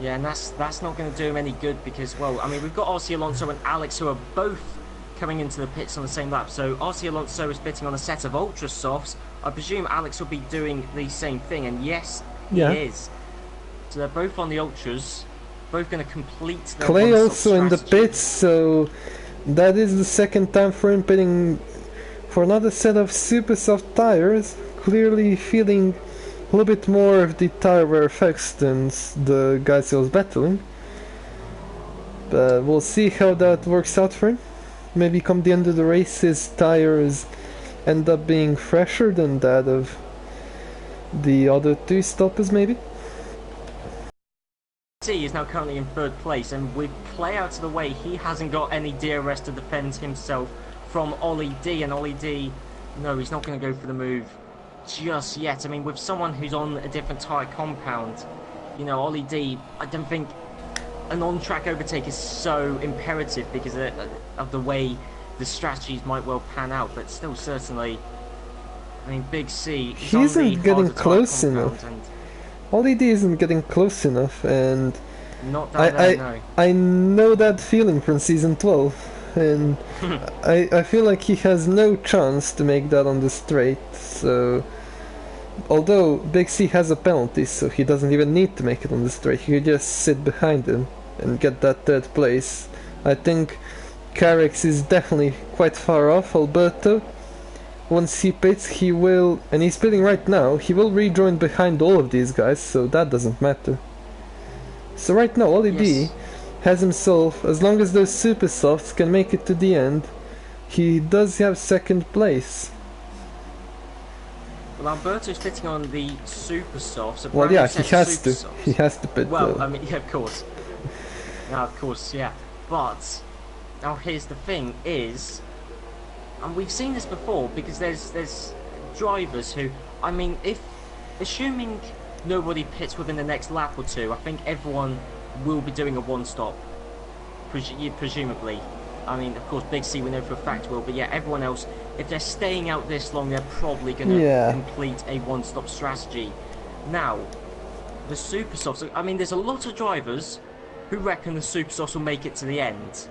Yeah, and that's not going to do him any good because, well, I mean, we've got RC Alonso and Alex who are both coming into the pits on the same lap. So RC Alonso is pitting on a set of ultra softs. I presume Alex will be doing the same thing, and yes, he is. So they're both on the ultras, both going to complete their Clay also in the pits, so that is the second time for him pitting for another set of super soft tires, clearly feeling a little bit more of the tire wear effects than the guys he was battling. But we'll see how that works out for him. Maybe come the end of the race his tires end up being fresher than that of the other 2 stoppers maybe. C is now currently in 3rd place, and with Clay out of the way, he hasn't got any DRS to defend himself from Ollie D, and Ollie D, no, he's not going to go for the move just yet. I mean, with someone who's on a different tyre compound, you know, Ollie D, I don't think an on-track overtake is so imperative because of the way the strategies might well pan out, but still, certainly, I mean, Big C, he isn't getting close enough. Ollie D isn't getting close enough, and not that I know that feeling from season 12. And I feel like he has no chance to make that on the straight, so although Big C has a penalty, so he doesn't even need to make it on the straight, he could just sit behind him and get that 3rd place. I think Carex is definitely quite far off Alberto. Once he pits, he will, and he's pitting right now, he will rejoin behind all of these guys, so that doesn't matter. So right now Ollie D has himself, as long as those super softs can make it to the end, he does have 2nd place. Well, Alberto's pitting on the super softs. So well, yeah, he has to. He has to pit. Well, I mean, yeah, of course. No, of course, yeah. But now here's the thing: is, and we've seen this before because there's drivers who, I mean, if assuming nobody pits within the next lap or 2, I think everyone will be doing a one-stop, presumably. I mean, of course, Big C we know for a fact will, but yeah, everyone else, if they're staying out this long, they're probably going to complete a one-stop strategy. Now, the super softs, I mean, there's a lot of drivers who reckon the super softs will make it to the end.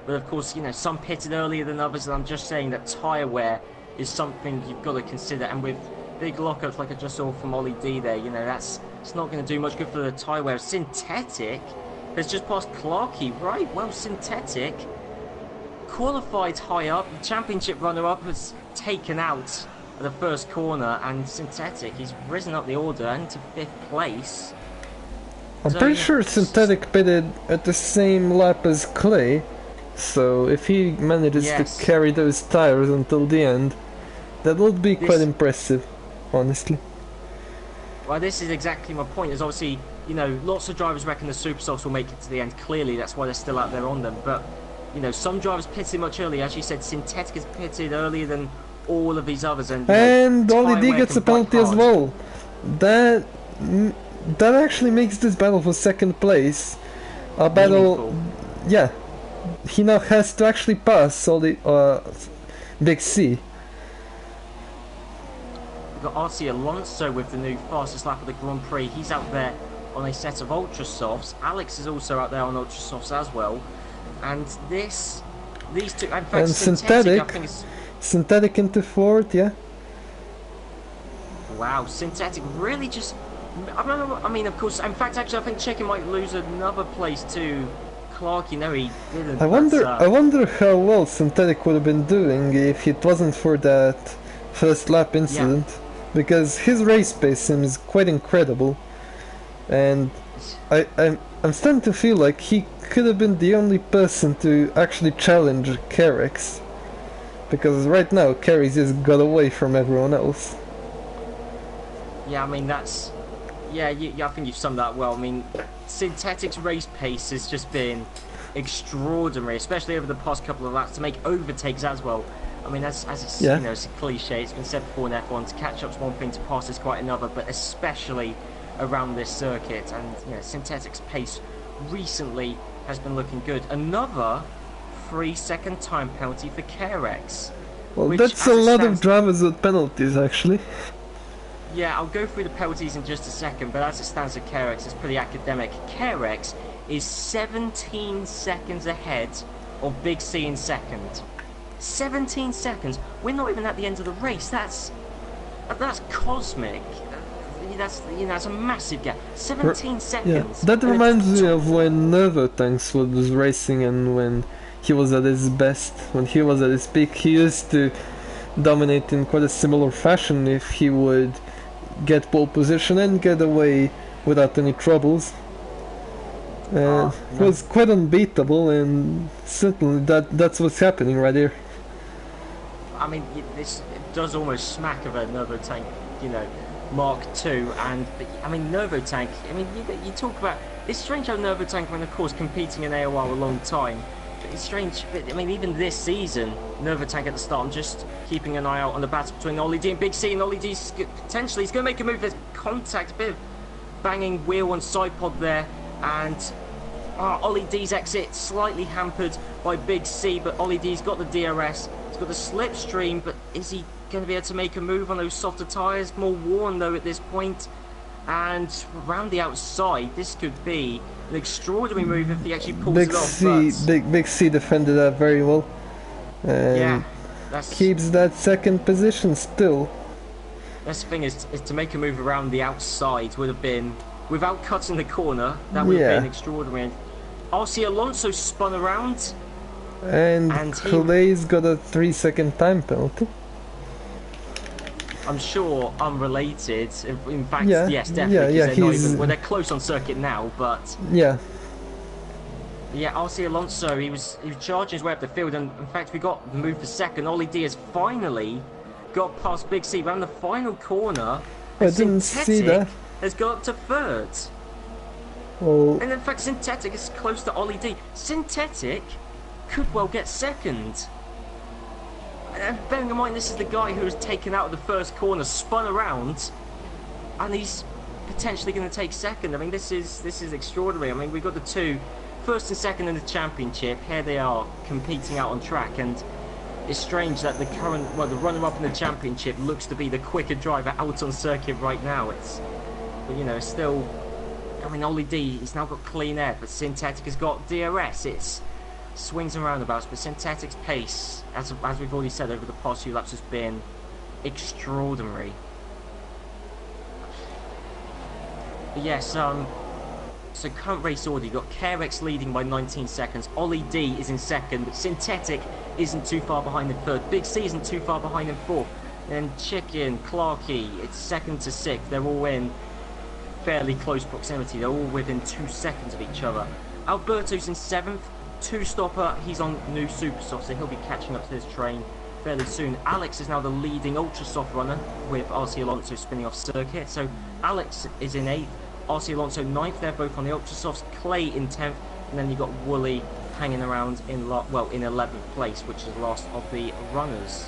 But of course, you know, some pitted earlier than others, and I'm just saying that tyre wear is something you've got to consider, and with big lockups like I just saw from Ollie D there, you know, it's not going to do much good for the tyre wear. Synthetic has just passed Clarkey, right? Well, Synthetic qualified high up, the championship runner-up was taken out at the first corner, and Synthetic, he's risen up the order into 5th place. I'm pretty sure Synthetic pitted at the same lap as Clay, so if he manages to carry those tires until the end, that would be quite impressive, honestly. Well, this is exactly my point. There's obviously, you know, lots of drivers reckon the super softs will make it to the end. Clearly, that's why they're still out there on them. But, you know, some drivers pitted much earlier. As you said, Synthetic is pitted earlier than all of these others. And Ollie D gets a penalty as well. That actually makes this battle for 2nd place a battle. Yeah, he now has to actually pass Big C. We've got RC Alonso with the new fastest lap of the Grand Prix. He's out there on a set of ultra softs. Alex is also out there on ultra softs as well. And these two, in fact, and synthetic, I think it's... synthetic into 4th, yeah. Wow, Synthetic really just. I mean, of course. In fact, actually, I think Chicken might lose another place to Clark. You know, he didn't. I wonder how well Synthetic would have been doing if it wasn't for that first lap incident. Yeah. Because his race pace seems quite incredible, and I'm starting to feel like he could have been the only person to actually challenge Carex, because right now Carex just got away from everyone else. Yeah, I mean that's Yeah, I think you've summed that well. I mean, Synthetic's race pace has just been extraordinary, especially over the past couple of laps to make overtakes as well. I mean, as it's, Yeah. you know, it's a cliche. It's been said before in F1. To catch up's one thing, to pass is quite another. But especially around this circuit, and you know, Synthetic's pace recently has been looking good. Another 3-second time penalty for Carex. Well, Which, that's as a it lot of stands- drivers with penalties, actually. Yeah, I'll go through the penalties in just a second, but as it stands at Carex, it's pretty academic. Carex is 17 seconds ahead of Big C in second. 17 seconds. We're not even at the end of the race. That's cosmic. That's a massive gap. 17 Yeah, seconds. that And reminds me of when Nervotanks was racing and when he was at his best, when he was at his peak. He used to dominate in quite a similar fashion if he would get pole position and get away without any troubles. And it was quite unbeatable, and certainly that's what's happening right here. I mean, this does almost smack of a Nervotank, you know, Mark II, and I mean Nervotank. I mean, you talk about, it's strange how Nervotank, when of course competing in AOR a long time, but it's strange. But I mean, even this season, Nervotank at the start. I'm just keeping an eye out on the battle between Ollie D and Big C, and Ollie D's potentially he's going to make a move. There's contact, a bit of banging wheel and side pod there, and Ollie D's exit slightly hampered by Big C, but Ollie D's got the DRS. He's got the slipstream, but is he going to be able to make a move on those softer tyres? More worn though at this point. And around the outside, this could be an extraordinary move if he actually pulls Big it off. C, Big C defended that very well, and yeah, that's keeps that second position still. that's the thing, is to make a move around the outside would have been, without cutting the corner, that would have been extraordinary. RC Alonso spun around, and he- Clay's got a 3-second time penalty. I'm sure unrelated. In fact, Yeah, yes, definitely. yeah, 'Cause they're not he's- even, well, they're close on circuit now, but Yeah, yeah, RC Alonso, he was charging his way up the field, and in fact, we got the move for second. Ollie D has finally got past Big C around the final corner. I and didn't see Synthetic that. has got up to third. Well, And in fact, Synthetic is close to Ollie D. Synthetic could well get second. And bearing in mind, this is the guy who was taken out of the first corner, spun around, and he's potentially going to take second. I mean, this is extraordinary. I mean, we've got the two, first and second in the championship. Here they are competing out on track, and it's strange that the runner-up in the championship looks to be the quicker driver out on circuit right now. But you know, still. I mean, Ollie D, he's now got clean air, but Synthetic has got DRS. It's swings and roundabouts, but Synthetic's pace, as we've already said over the past few laps, has been extraordinary. But yes, so current race order, you've got Carex leading by 19 seconds, Ollie D is in second, but Synthetic isn't too far behind in third, Big C isn't too far behind in fourth, and Chicken, Clarkey, it's second to sixth, they're all in fairly close proximity, they're all within 2 seconds of each other. Alberto's in seventh, two-stopper, he's on new Supersoft, so he'll be catching up to his train fairly soon. Alex is now the leading Ultrasoft runner with RC Alonso spinning off circuit, so Alex is in 8th, RC Alonso 9th, they're both on the Ultrasofts, Clay in 10th, and then you've got Wooly hanging around in 11th place, which is last of the runners.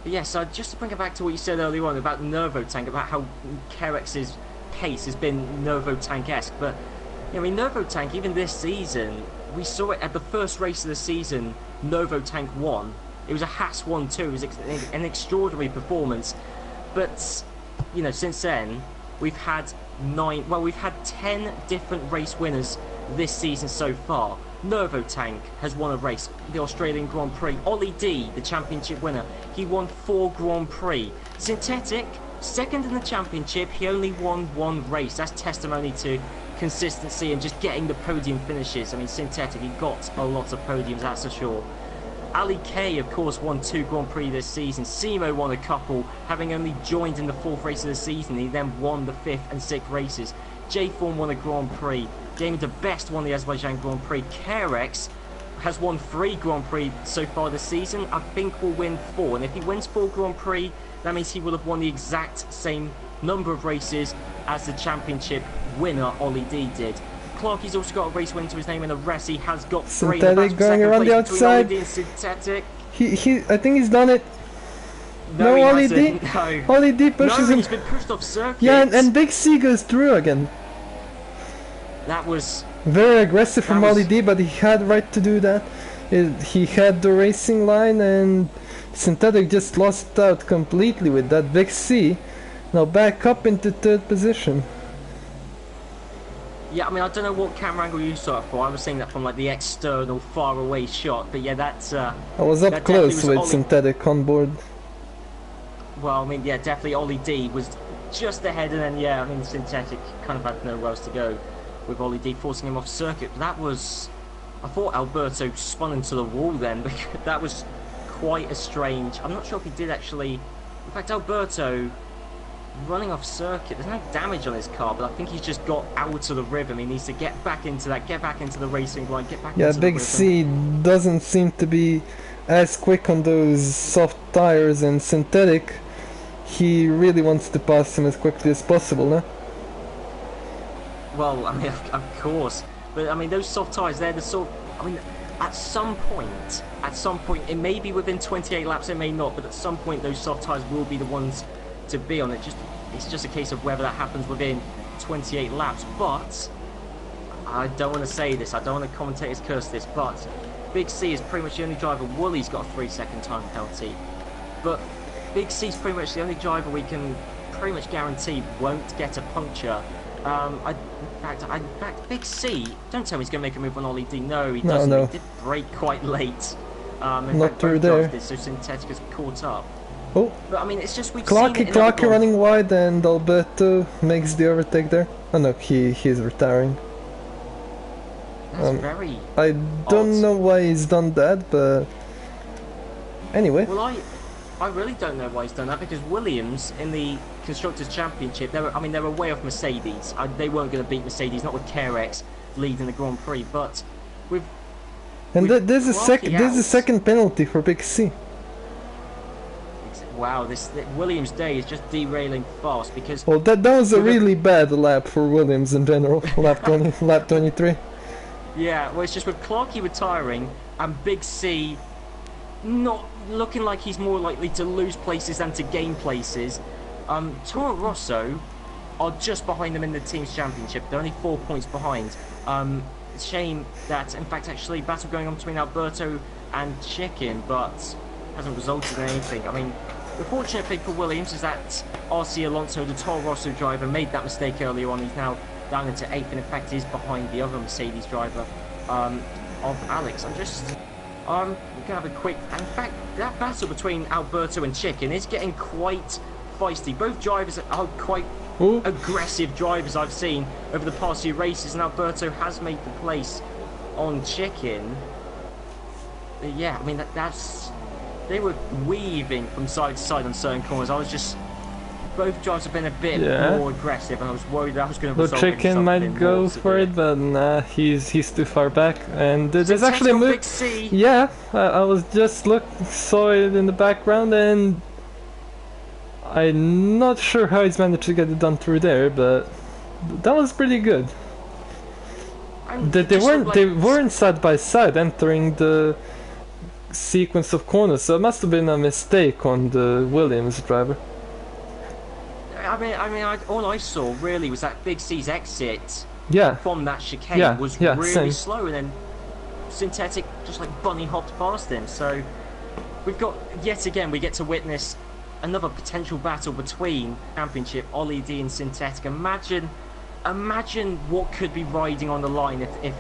But yes, just to bring it back to what you said earlier on about Nervotank, about how Carex's pace has been Nervotank-esque, but I mean, Nervotank, even this season, we saw it at the first race of the season, Nervotank won. It was a Haas 1-2, it was an extraordinary performance. But, you know, since then, we've had 10 different race winners this season so far. Nervotank has won a race, the Australian Grand Prix. Ollie D, the championship winner, he won 4 Grand Prix. Synthetic, second in the championship, he only won 1 race. That's testimony to consistency and just getting the podium finishes. I mean, Synthetic, he got a lot of podiums, that's for sure. Ali K, of course, won 2 Grand Prix this season. Simo won a couple, having only joined in the 4th race of the season. He then won the 5th and 6th races. J-Form won a Grand Prix. Damien de Best won the Azerbaijan Grand Prix. Carex, has won 3 Grand Prix so far this season. I think will win 4, and if he wins 4 Grand Prix, that means he will have won the exact same number of races as the championship winner Ollie D did. Clarkie's also got a race win to his name, and the rest he has got 3. Synthetic going around the outside. Synthetic. I think he's done it. No, Ollie D. No. Ollie D pushes him. He's been pushed off circuit. Yeah, and Big C goes through again. That was very aggressive from Ollie D, but he had right to do that. He had the racing line, and Synthetic just lost out completely with that. Big C now back up into 3rd position. Yeah, I mean, I don't know what camera angle you saw it for. I was seeing that from like the external far away shot, but yeah, that's I was up close with Synthetic on board. Well, I mean, yeah, definitely Ollie D was just ahead, and then yeah, I mean, Synthetic kind of had nowhere else to go with Ollie D forcing him off circuit. But that was, I thought Alberto spun into the wall then, because that was quite a strange. I'm not sure if he did actually. In fact, Alberto running off circuit, there's no damage on his car, but I think he's just got out of the rhythm. He needs to get back into that, get back into the racing line, get back into the rhythm. Big C doesn't seem to be as quick on those soft tires, and Synthetic, he really wants to pass him as quickly as possible, no? Well, I mean, of course, but I mean, those soft tires, they're the sort. I mean, at some point, it may be within 28 laps, it may not, but at some point, those soft tires will be the ones to be on. It's just a case of whether that happens within 28 laps. But I don't want to say this, I don't want to commentators curse this, but Big C is pretty much the only driver. Woolly's got a 3-second time penalty, but Big C's pretty much the only driver we can pretty much guarantee won't get a puncture. In fact, Big C, don't tell me he's going to make a move on Ollie D. No, he doesn't. No. He did brake quite late. Not through there. So Synthetic has caught up. Oh, but I mean, it's just we've seen it. Clarky running wide, and Alberto makes the overtake there. Oh no, he's retiring. That's very I don't know why he's done that, but anyway. Well, I really don't know why he's done that, because Williams in the Constructors' Championship, they were way off Mercedes. They weren't going to beat Mercedes, not with Carex leading the Grand Prix, but with. And there's a second penalty for Big C. Wow, this Williams' day is just derailing fast, because. Well, that was a really bad lap for Williams in general. lap 23. Yeah, well, it's just with Clarkey retiring and Big C not looking like he's more likely to lose places than to gain places. Toro Rosso are just behind them in the team's championship. They're only 4 points behind. Shame that, in fact, actually, battle going on between Alberto and Chicken, but hasn't resulted in anything. I mean, the fortunate thing for Williams is that RC Alonso, the Toro Rosso driver, made that mistake earlier on. He's now down into 8th, and in fact is behind the other Mercedes driver of Alex. We're going to have a quick. In fact, that battle between Alberto and Chicken is getting quite feisty. Both drivers are quite aggressive drivers I've seen over the past few races, and Alberto has made the place on Chicken. But yeah, I mean, they were weaving from side to side on certain corners. Both drivers have been a bit more aggressive, and I was worried that was going to result in something. Chicken might go for it, but nah, he's too far back. And there's actually a move. Yeah, I was just saw it in the background, and I'm not sure how he's managed to get it done through there, but that was pretty good. They weren't side by side entering the sequence of corners, so it must have been a mistake on the Williams driver. I mean, all I saw really was that Big C's exit from that chicane was really slow, and then Synthetic just like bunny hopped past him. So we've got, yet again, we get to witness another potential battle between Championship, Ollie D and Synthetic. Imagine what could be riding on the line if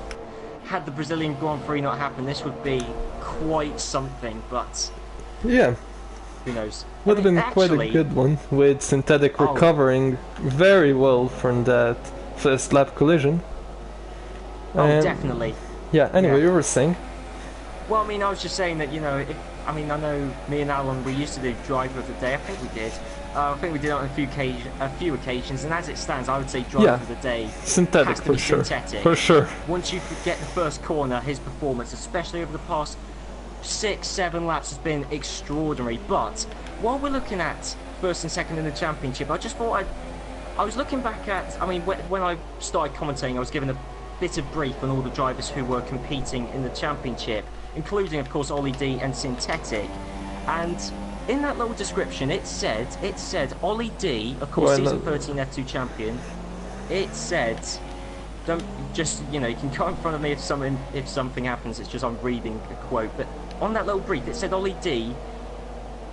had the Brazilian Grand Prix not happened. This would be quite something, but yeah, who knows? Would have been quite a good one, with Synthetic recovering very well from that first lap collision. Oh, definitely. Yeah, anyway, you were saying? Well, I mean, I was just saying that, you know, I mean, I know me and Alan, we used to do driver of the day. I think we did. I think we did it on a few occasions, and as it stands, I would say driver of the day synthetic has to for be sure. synthetic. For sure. Once you get the first corner, his performance, especially over the past 6-7 laps, has been extraordinary. But while we're looking at first and second in the championship, I just thought I was looking back at, I mean, when I started commentating, I was given a bit of brief on all the drivers who were competing in the championship, including, of course, Ollie D and Synthetic. And in that little description, it said Ollie D, of course, season 13 F2 champion. It said, don't just, you know, you can go in front of me if something happens. It's just I'm reading a quote, but on that little brief, it said Ollie D,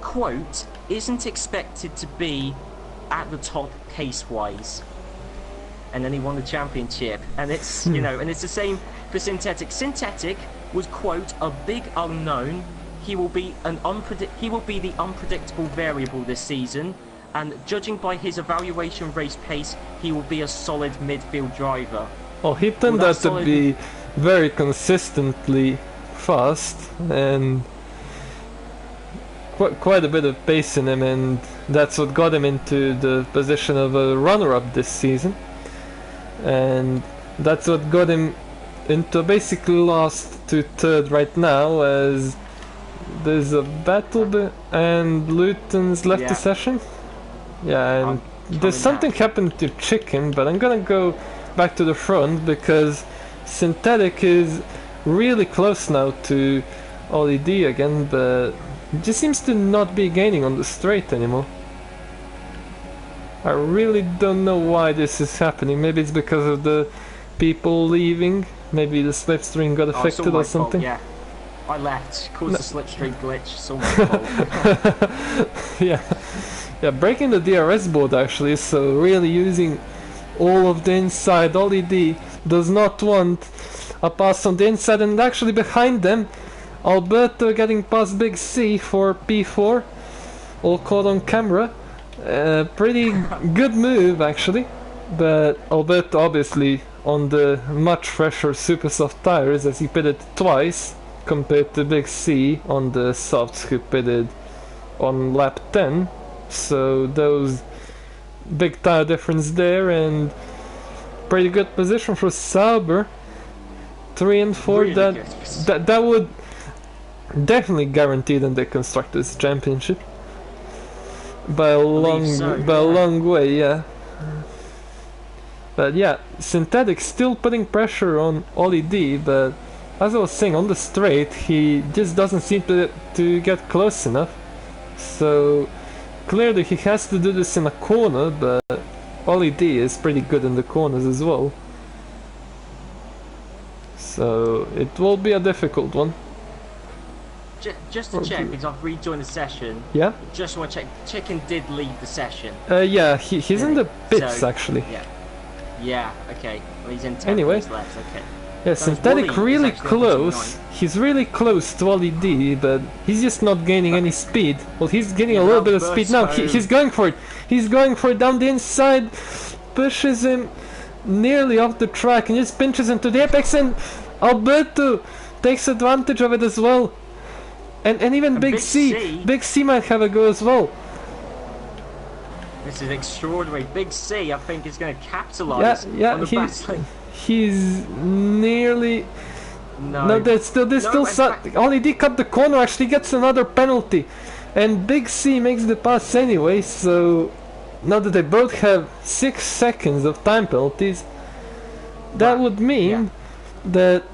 quote, isn't expected to be at the top case-wise. And then he won the championship, and it's you know, and it's the same for Synthetic. Synthetic was, quote, a big unknown. He will be the unpredictable variable this season, and judging by his evaluation race pace, he will be a solid midfield driver. Well, he turned out to be very consistently fast and quite a bit of pace in him, and that's what got him into the position of a runner-up this season. And that's what got him into basically last to third right now, as there's a battle and Luton's left the session. Yeah, and there's something happened to Chicken, but I'm gonna go back to the front because Synthetic is really close now to Ollie D again, but just seems to not be gaining on the straight anymore. I really don't know why this is happening. Maybe it's because of the people leaving. Maybe the slipstream got affected or something. Fault, yeah, I left. Caused a slipstream glitch. It's all my fault. yeah. Breaking the DRS board actually. So really using all of the inside. Ollie D does not want a pass on the inside, and actually behind them, Alberto getting past Big C for P4. All caught on camera. Pretty good move actually, but Alberto obviously on the much fresher super soft tires, as he pitted twice compared to Big C on the softs who pitted on lap 10. So those big tire difference there, and pretty good position for Sauber. 3 and 4, really that would definitely guarantee them the Constructors' Championship. By a long way, yeah. But yeah, Synthetic still putting pressure on Ollie D, but as I was saying, on the straight he just doesn't seem to get close enough. So clearly he has to do this in a corner, but Ollie D is pretty good in the corners as well. So it will be a difficult one. Just to check, because I've rejoined the session. Yeah? Just want to check. Chicken did leave the session. Yeah, he's in the pits, so, actually. Yeah, okay. Well, he's in 10 minutes left, okay. Yeah, Synthetic really close. He's really close to Ollie D, but he's just not gaining any speed. Well, he's getting a little bit of speed now. He's going for it. He's going for it down the inside. Pushes him nearly off the track and just pinches him to the apex, and Alberto takes advantage of it as well. And even Big C might have a go as well. This is extraordinary. Big C, I think, is going to capitalise on the battling. He's nearly... No, there's still Ollie D cut the corner, actually gets another penalty. And Big C makes the pass anyway, so... Now that they both have 6 seconds of time penalties, that would mean that...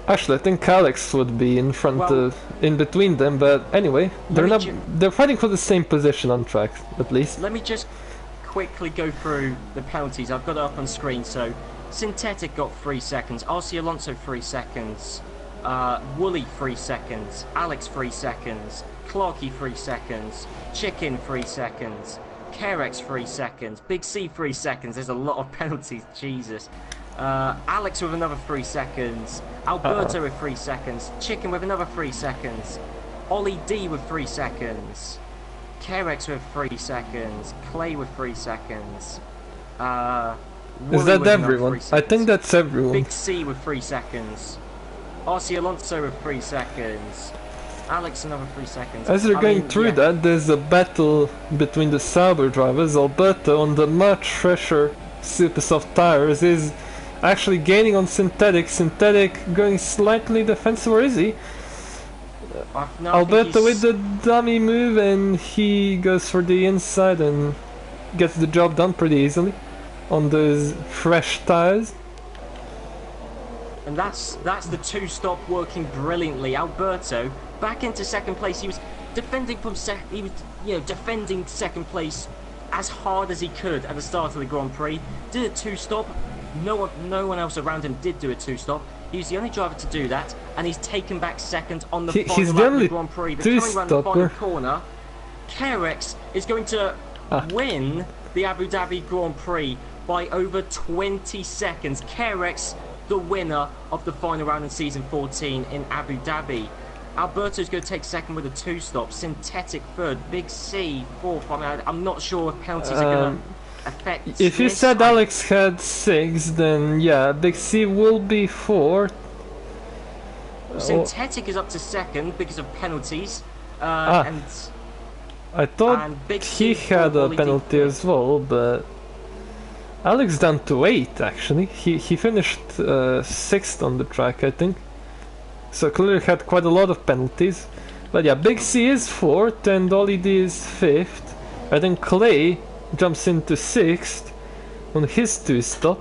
Actually, I think Alex would be in front in between them, but anyway, they're fighting for the same position on track, at least. Let me just quickly go through the penalties. I've got it up on screen. So, Synthetic got 3 seconds, RC Alonso 3 seconds, Wooly 3 seconds, Alex 3 seconds, Clarky 3 seconds, Chicken 3 seconds, Kerex 3 seconds, Big C 3 seconds. There's a lot of penalties, Jesus. Alex with another 3 seconds, Alberto with 3 seconds, Chicken with another 3 seconds, Ollie D with 3 seconds, Kerex with 3 seconds, Clay with 3 seconds. Is that everyone? I think that's everyone. Big C with 3 seconds. RC Alonso with 3 seconds. Alex another 3 seconds. As they're I going mean, through yeah. that, there's a battle between the Sauber drivers. Alberto on the much fresher super soft tires is actually gaining on synthetic. Synthetic going slightly defensive, or is he? No, I think Alberto with he's... the dummy move, and he goes for the inside and gets the job done pretty easily on those fresh tires. And that's the two-stop working brilliantly. Alberto back into second place. He was defending from defending second place as hard as he could at the start of the Grand Prix. Did a two-stop. No one else around him did do a two-stop. He was the only driver to do that, and he's taken back second on the final lap of the Grand Prix. But coming around the final corner, Kerex is going to win the Abu Dhabi Grand Prix by over 20 seconds. Kerex, the winner of the final round in season 14 in Abu Dhabi. Alberto's going to take second with a two-stop. Synthetic third. Big C fourth. I mean, I'm not sure if penalties are going to affect. If you said Alex had 6, then yeah, Big C will be 4th. Synthetic is up to second because of penalties. And I thought he had a penalty as well, but Alex down to 8 actually. He finished 6th on the track, I think. So clearly had quite a lot of penalties. But yeah, Big C is 4th and Ollie D is 5th. I think Clay jumps into 6th on his two-stop.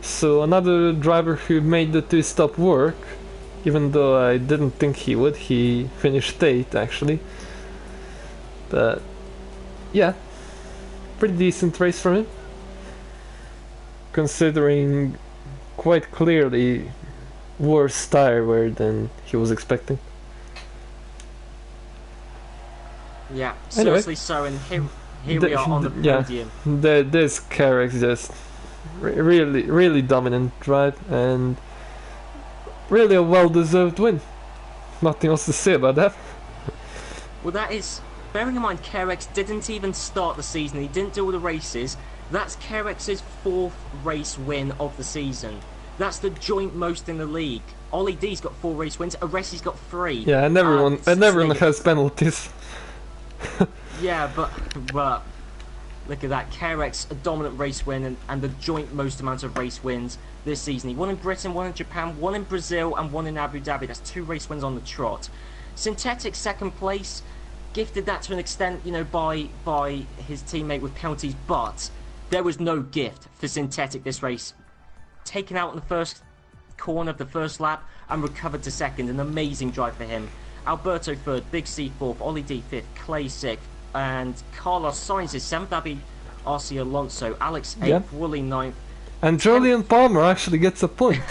So another driver who made the two-stop work. Even though I didn't think he would. He finished 8th actually. But yeah, pretty decent race from him, considering quite clearly worse tire wear than he was expecting. Yeah, seriously. So, and here we are on the podium. This Kerex just really dominant ride, and really a well-deserved win. Nothing else to say about that. Well, that is, bearing in mind Kerex didn't even start the season, he didn't do all the races. That's Kerex's 4th race win of the season. That's the joint most in the league. Ollie D's got 4 race wins, Aresi's got 3. Yeah, and everyone has penalties. Yeah, but look at that. Kerex, a dominant race win and the joint most amount of race wins this season. He won in Britain, 1 in Japan, 1 in Brazil, and 1 in Abu Dhabi. That's 2 race wins on the trot. Synthetic second place, gifted that to an extent, you know, by his teammate with penalties, but there was no gift for Synthetic this race. Taken out in the first corner of the first lap and recovered to second. An amazing drive for him. Alberto third, Big C fourth, Ollie D fifth, Clay 6th, and Carlos Sainz is 7th, Dhabi, RC Alonso, Alex 8th, yep. Woolley 9th. And Julian Palmer actually gets a point.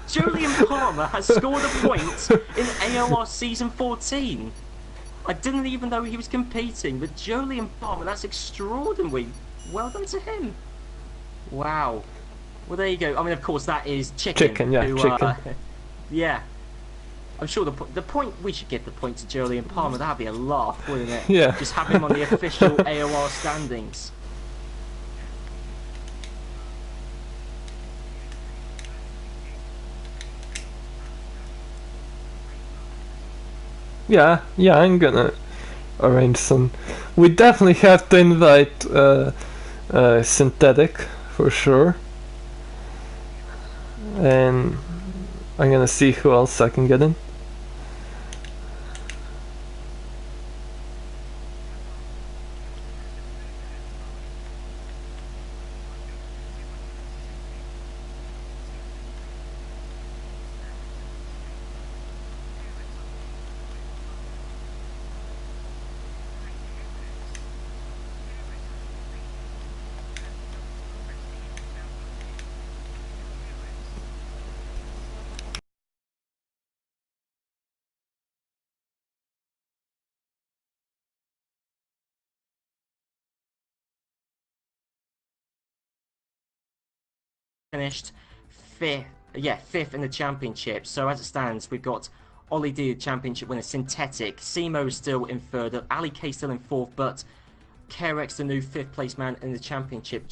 Julian Palmer has scored a point in AOR Season 14. I didn't even know he was competing, but Julian Palmer, that's extraordinary. Well done to him. Wow. Well, there you go. I mean, of course, that is Chicken. Chicken, yeah, Chicken. Yeah. I'm sure the point, we should give the point to Julian Palmer. That'd be a laugh, wouldn't it? Yeah. Just have him on the official AOR standings. Yeah, I'm gonna arrange some. We definitely have to invite Synthetic for sure, and I'm gonna see who else I can get in. Finished fifth in the championship. So as it stands, we've got Ollie D, the championship winner, Synthetic. Simo is still in third, Ali K still in fourth, but Kerex, the new 5th place man in the championship.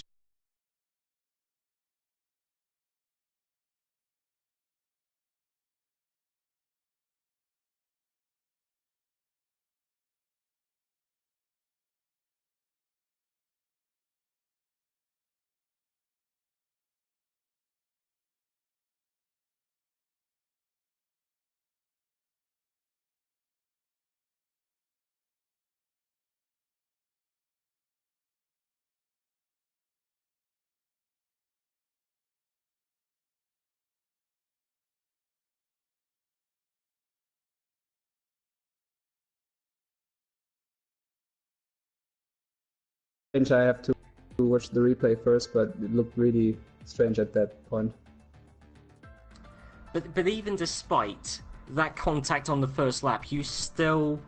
I have to watch the replay first, but it looked really strange at that point. But even despite that contact on the first lap, you still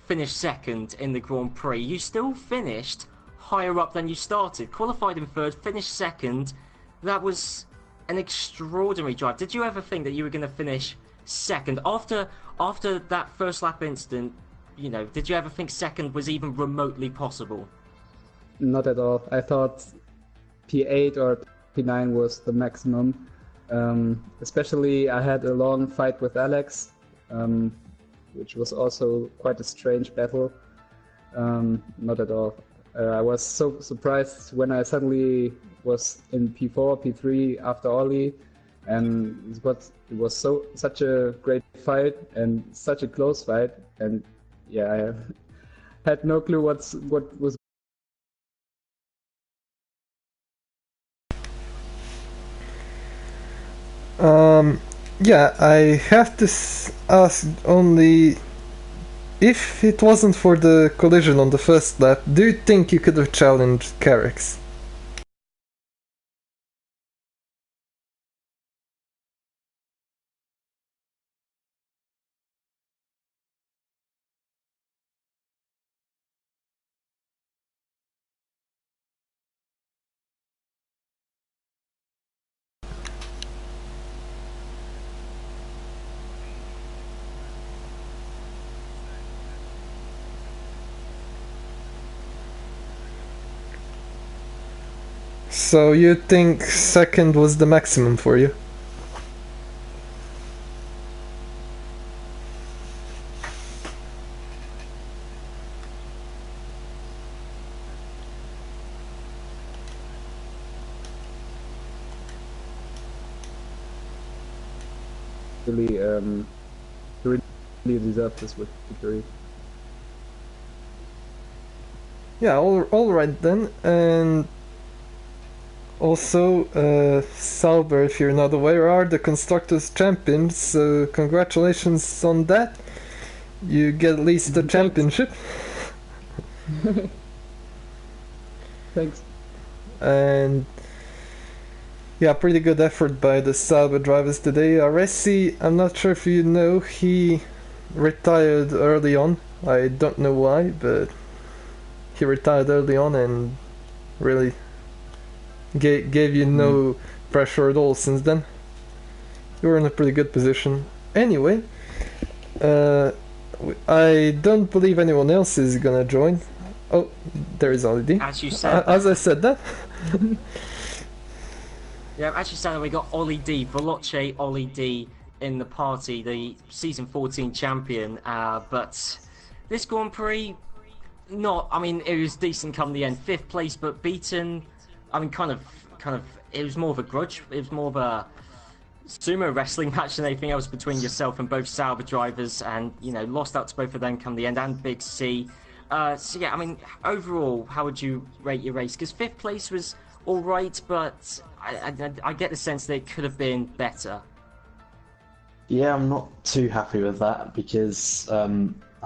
finished second in the Grand Prix. You still finished higher up than you started. Qualified in third, finished second. That was an extraordinary drive. Did you ever think that you were going to finish second after that first lap incident? You know, did you ever think second was even remotely possible? Not at all. I thought P8 or P9 was the maximum. Especially I had a long fight with Alex, which was also quite a strange battle. Not at all. I was so surprised when I suddenly was in P4, P3 after Ollie, and it was such a great fight and such a close fight, and yeah, I had no clue what was. Yeah, I have to ask only, if it wasn't for the collision on the first lap, do you think you could have challenged Carrick's? So you think second was the maximum for you? Really deserved this victory. Yeah, all right then, and also, Sauber, if you're not aware, are the Constructors' Champions, so congratulations on that. You get at least the championship. Thanks. And yeah, pretty good effort by the Sauber drivers today. Resi, I'm not sure if you know, he retired early on. I don't know why, but he retired early on and really gave you no pressure at all since then. You were in a pretty good position. Anyway, I don't believe anyone else is gonna join. Oh, there is Ollie D. As you said. As I said that. Yeah, actually said that we got Ollie D, Veloce Ollie D in the party, the season 14 champion. But this Grand Prix, I mean, it was decent come the end. 5th place, but beaten. I mean, kind of, it was more of a grudge. It was more of a sumo wrestling match than anything else between yourself and both Sauber drivers, and you know, lost out to both of them come the end, and Big C. So yeah, I mean, overall, how would you rate your race? Because 5th place was all right, but I get the sense that it could have been better. Yeah, I'm not too happy with that because I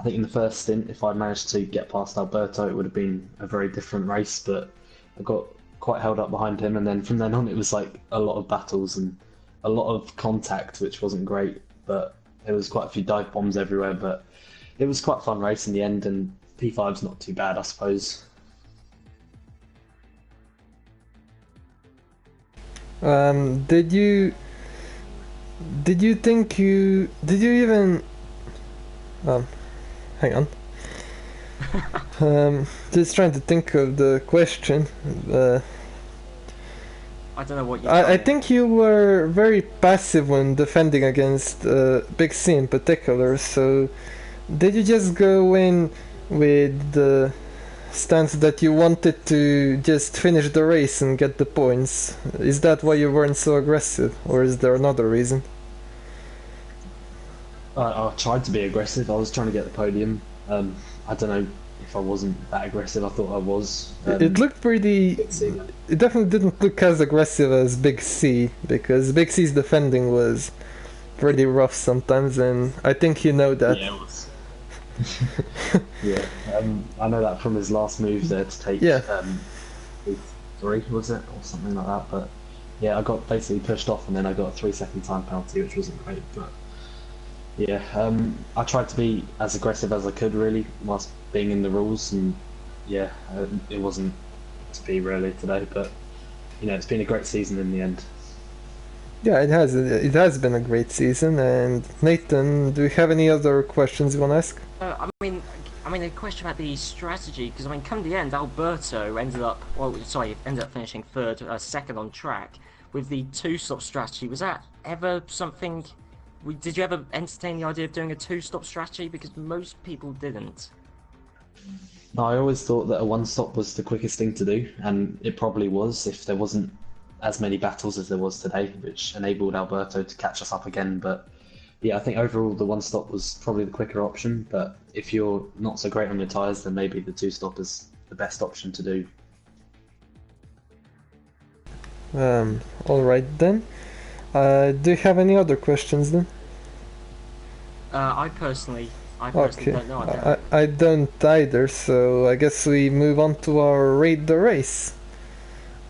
think in the first stint, if I managed to get past Alberto, it would have been a very different race, but I got quite held up behind him, and then from then on it was like a lot of battles and a lot of contact, which wasn't great, but there was quite a few dive bombs everywhere, but it was quite a fun race in the end, and P5's not too bad, I suppose. Did you even hang on. Just trying to think of the question. I don't know what you. I think you were very passive when defending against Big C in particular. So, did you just go in with the stance that you wanted to just finish the race and get the points? Is that why you weren't so aggressive, or is there another reason? I tried to be aggressive. I was trying to get the podium. I don't know if I wasn't that aggressive. I thought I was. It looked pretty. It definitely didn't look as aggressive as Big C, because Big C's defending was pretty rough sometimes, and I think you know that. Yeah, it was. Yeah, I know that from his last move there to take P3 was it, or something like that. But yeah, I got basically pushed off, and then I got a 3 second time penalty, which wasn't great. But yeah, I tried to be as aggressive as I could, really, whilst being in the rules, and yeah, it wasn't to be really today. But you know, it's been a great season in the end. Yeah, it has. It has been a great season. And Nathan, do you have any other questions you want to ask? I mean, a question about the strategy, because I mean, come the end, Alberto ended up finishing third, second on track with the two-stop strategy. Was that ever something? Did you ever entertain the idea of doing a two-stop strategy? Because most people didn't. No, I always thought that a one-stop was the quickest thing to do, and it probably was if there wasn't as many battles as there was today, which enabled Alberto to catch us up again. But yeah, I think overall the one-stop was probably the quicker option, but if you're not so great on your tyres, then maybe the two-stop is the best option to do. All right then. Do you have any other questions then? I personally Okay. don't know. I don't either, so I guess we move on to our rate the race.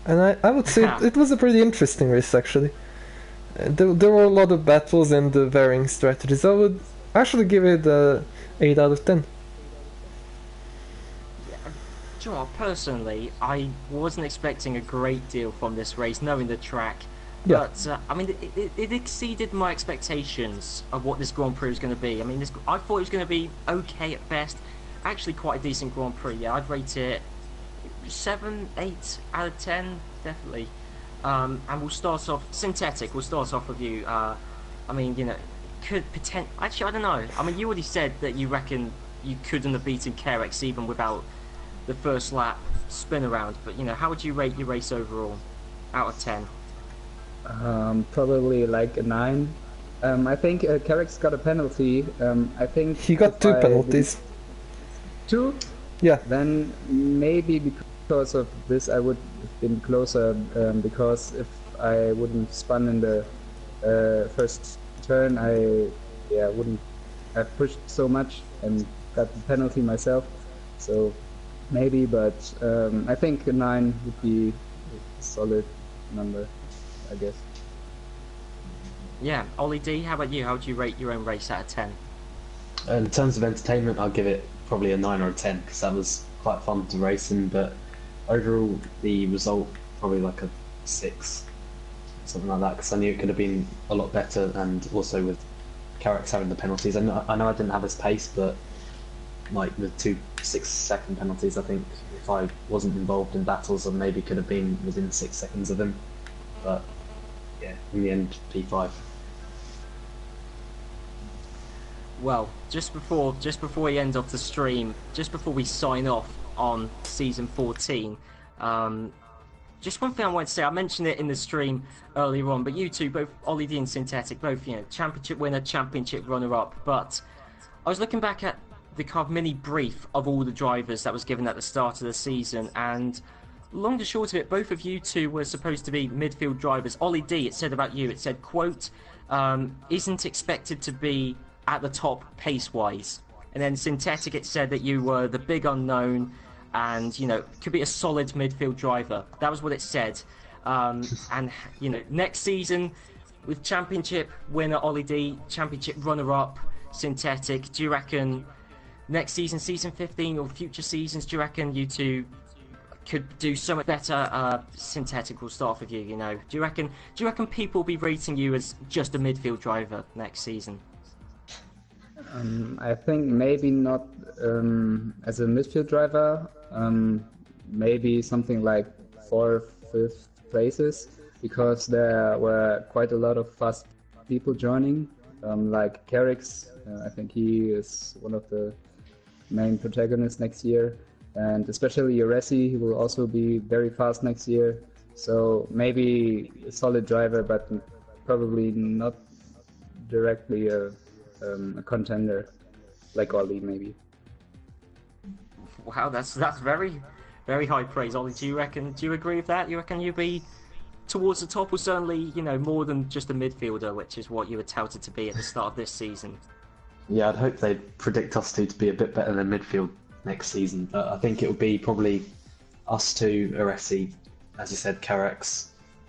And I would say it was a pretty interesting race, actually. There were a lot of battles and varying strategies. I would actually give it a 8 out of 10. Do you know what, personally, I wasn't expecting a great deal from this race, knowing the track. Yeah. But, I mean, it exceeded my expectations of what this Grand Prix was going to be. I mean, I thought it was going to be okay at best. Actually, quite a decent Grand Prix, yeah. I'd rate it 7, 8 out of 10, definitely. And we'll start off, Synthetic, we'll start off with you. I mean, you know, actually, I don't know. I mean, you already said that you reckon you couldn't have beaten Kerex even without the first lap spin around. But, you know, how would you rate your race overall out of 10? Probably like a 9. I think Carrick's got a penalty. I think He got 2 penalties. 2? Yeah. Then maybe because of this I would have been closer, because if I wouldn't spun in the first turn, I wouldn't have pushed so much and got the penalty myself. So maybe, but I think a 9 would be a solid number, I guess. Yeah, Ollie D, how about you? How would you rate your own race out of 10? In terms of entertainment, I'll give it probably a 9 or a 10 because that was quite fun to race in. But overall, the result probably like a 6, something like that. Because I knew it could have been a lot better, and also with Carrick's having the penalties. I know I didn't have his pace, but like with 2 6-second penalties, I think if I wasn't involved in battles, I maybe could have been within 6 seconds of him. But yeah, in the end, P5. Well, just before we end off the stream, just before we sign off on season 14, just one thing I wanted to say. I mentioned it in the stream earlier on, but you two, both Ollie D and Synthetic, both, you know, championship winner, championship runner-up. But I was looking back at the kind of mini brief of all the drivers that was given at the start of the season, and long and short of it, both of you two were supposed to be midfield drivers. Ollie D, it said about you, it said, quote, isn't expected to be at the top pace-wise. And then Synthetic, it said that you were the big unknown and, you know, could be a solid midfield driver. That was what it said. And, you know, next season, with championship winner Ollie D, championship runner-up Synthetic, do you reckon next season, season 15, or future seasons, do you reckon you two could do so much better? Synthetic will start with you, you know. Do you reckon people will be rating you as just a midfield driver next season? I think maybe not as a midfield driver, maybe something like 4th, 5th places, because there were quite a lot of fast people joining, like Carrick's. I think he is one of the main protagonists next year, and especially Uresi, he will also be very fast next year. So maybe a solid driver, but probably not directly a contender like Ollie, maybe. Wow, that's very, very high praise, Ollie. Do you agree with that? You reckon you'd be towards the top, or certainly, you know, more than just a midfielder, which is what you were touted to be at the start of this season? Yeah, I'd hope they'd predict us to be a bit better than midfield next season, but I think it would be probably us two, Aresi, as you said, Carex.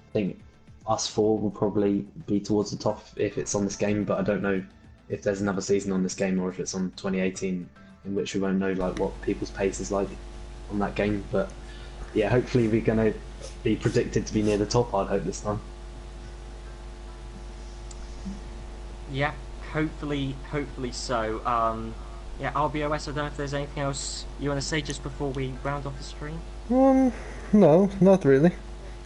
I think us four will probably be towards the top if it's on this game, but I don't know if there's another season on this game or if it's on 2018, in which we won't know like what people's pace is like on that game. But yeah, hopefully we're going to be predicted to be near the top, I'd hope, this time. Yeah, hopefully so. Yeah, RBOS, I don't know if there's anything else you want to say just before we round off the stream? No, not really.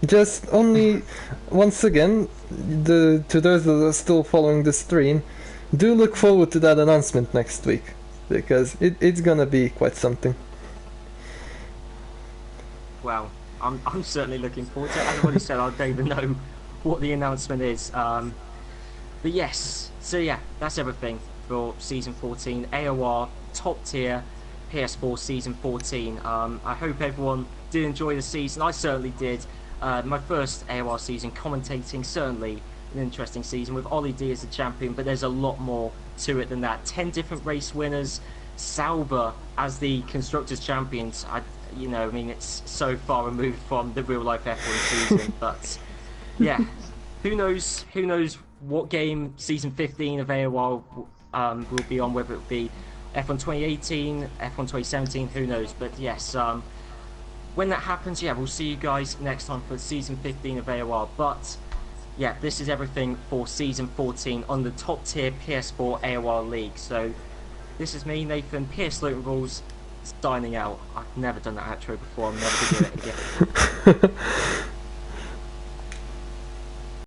Just only, once again, to those that are still following the stream, do look forward to that announcement next week, because it's gonna be quite something. Well, I'm certainly looking forward to it. As I've already said, I don't even know what the announcement is. But yes, so yeah, that's everything for Season 14. AOR, top tier, PS4 Season 14. I hope everyone did enjoy the season. I certainly did. My first AOR season commentating, certainly an interesting season with Ollie D as the champion, but there's a lot more to it than that. 10 different race winners, Sauber as the Constructors Champions. I mean, it's so far removed from the real life F1 season, but yeah, who knows what game Season 15 of AOR will be on, whether it be F1 2018, F1 2017, who knows. But yes, when that happens, yeah, we'll see you guys next time for Season 15 of AOR. But yeah, this is everything for Season 14 on the top tier PS4 AOR League. So this is me, Nathan, PS Luton Rules, signing out. I've never done that outro before, I'm never going to do it again.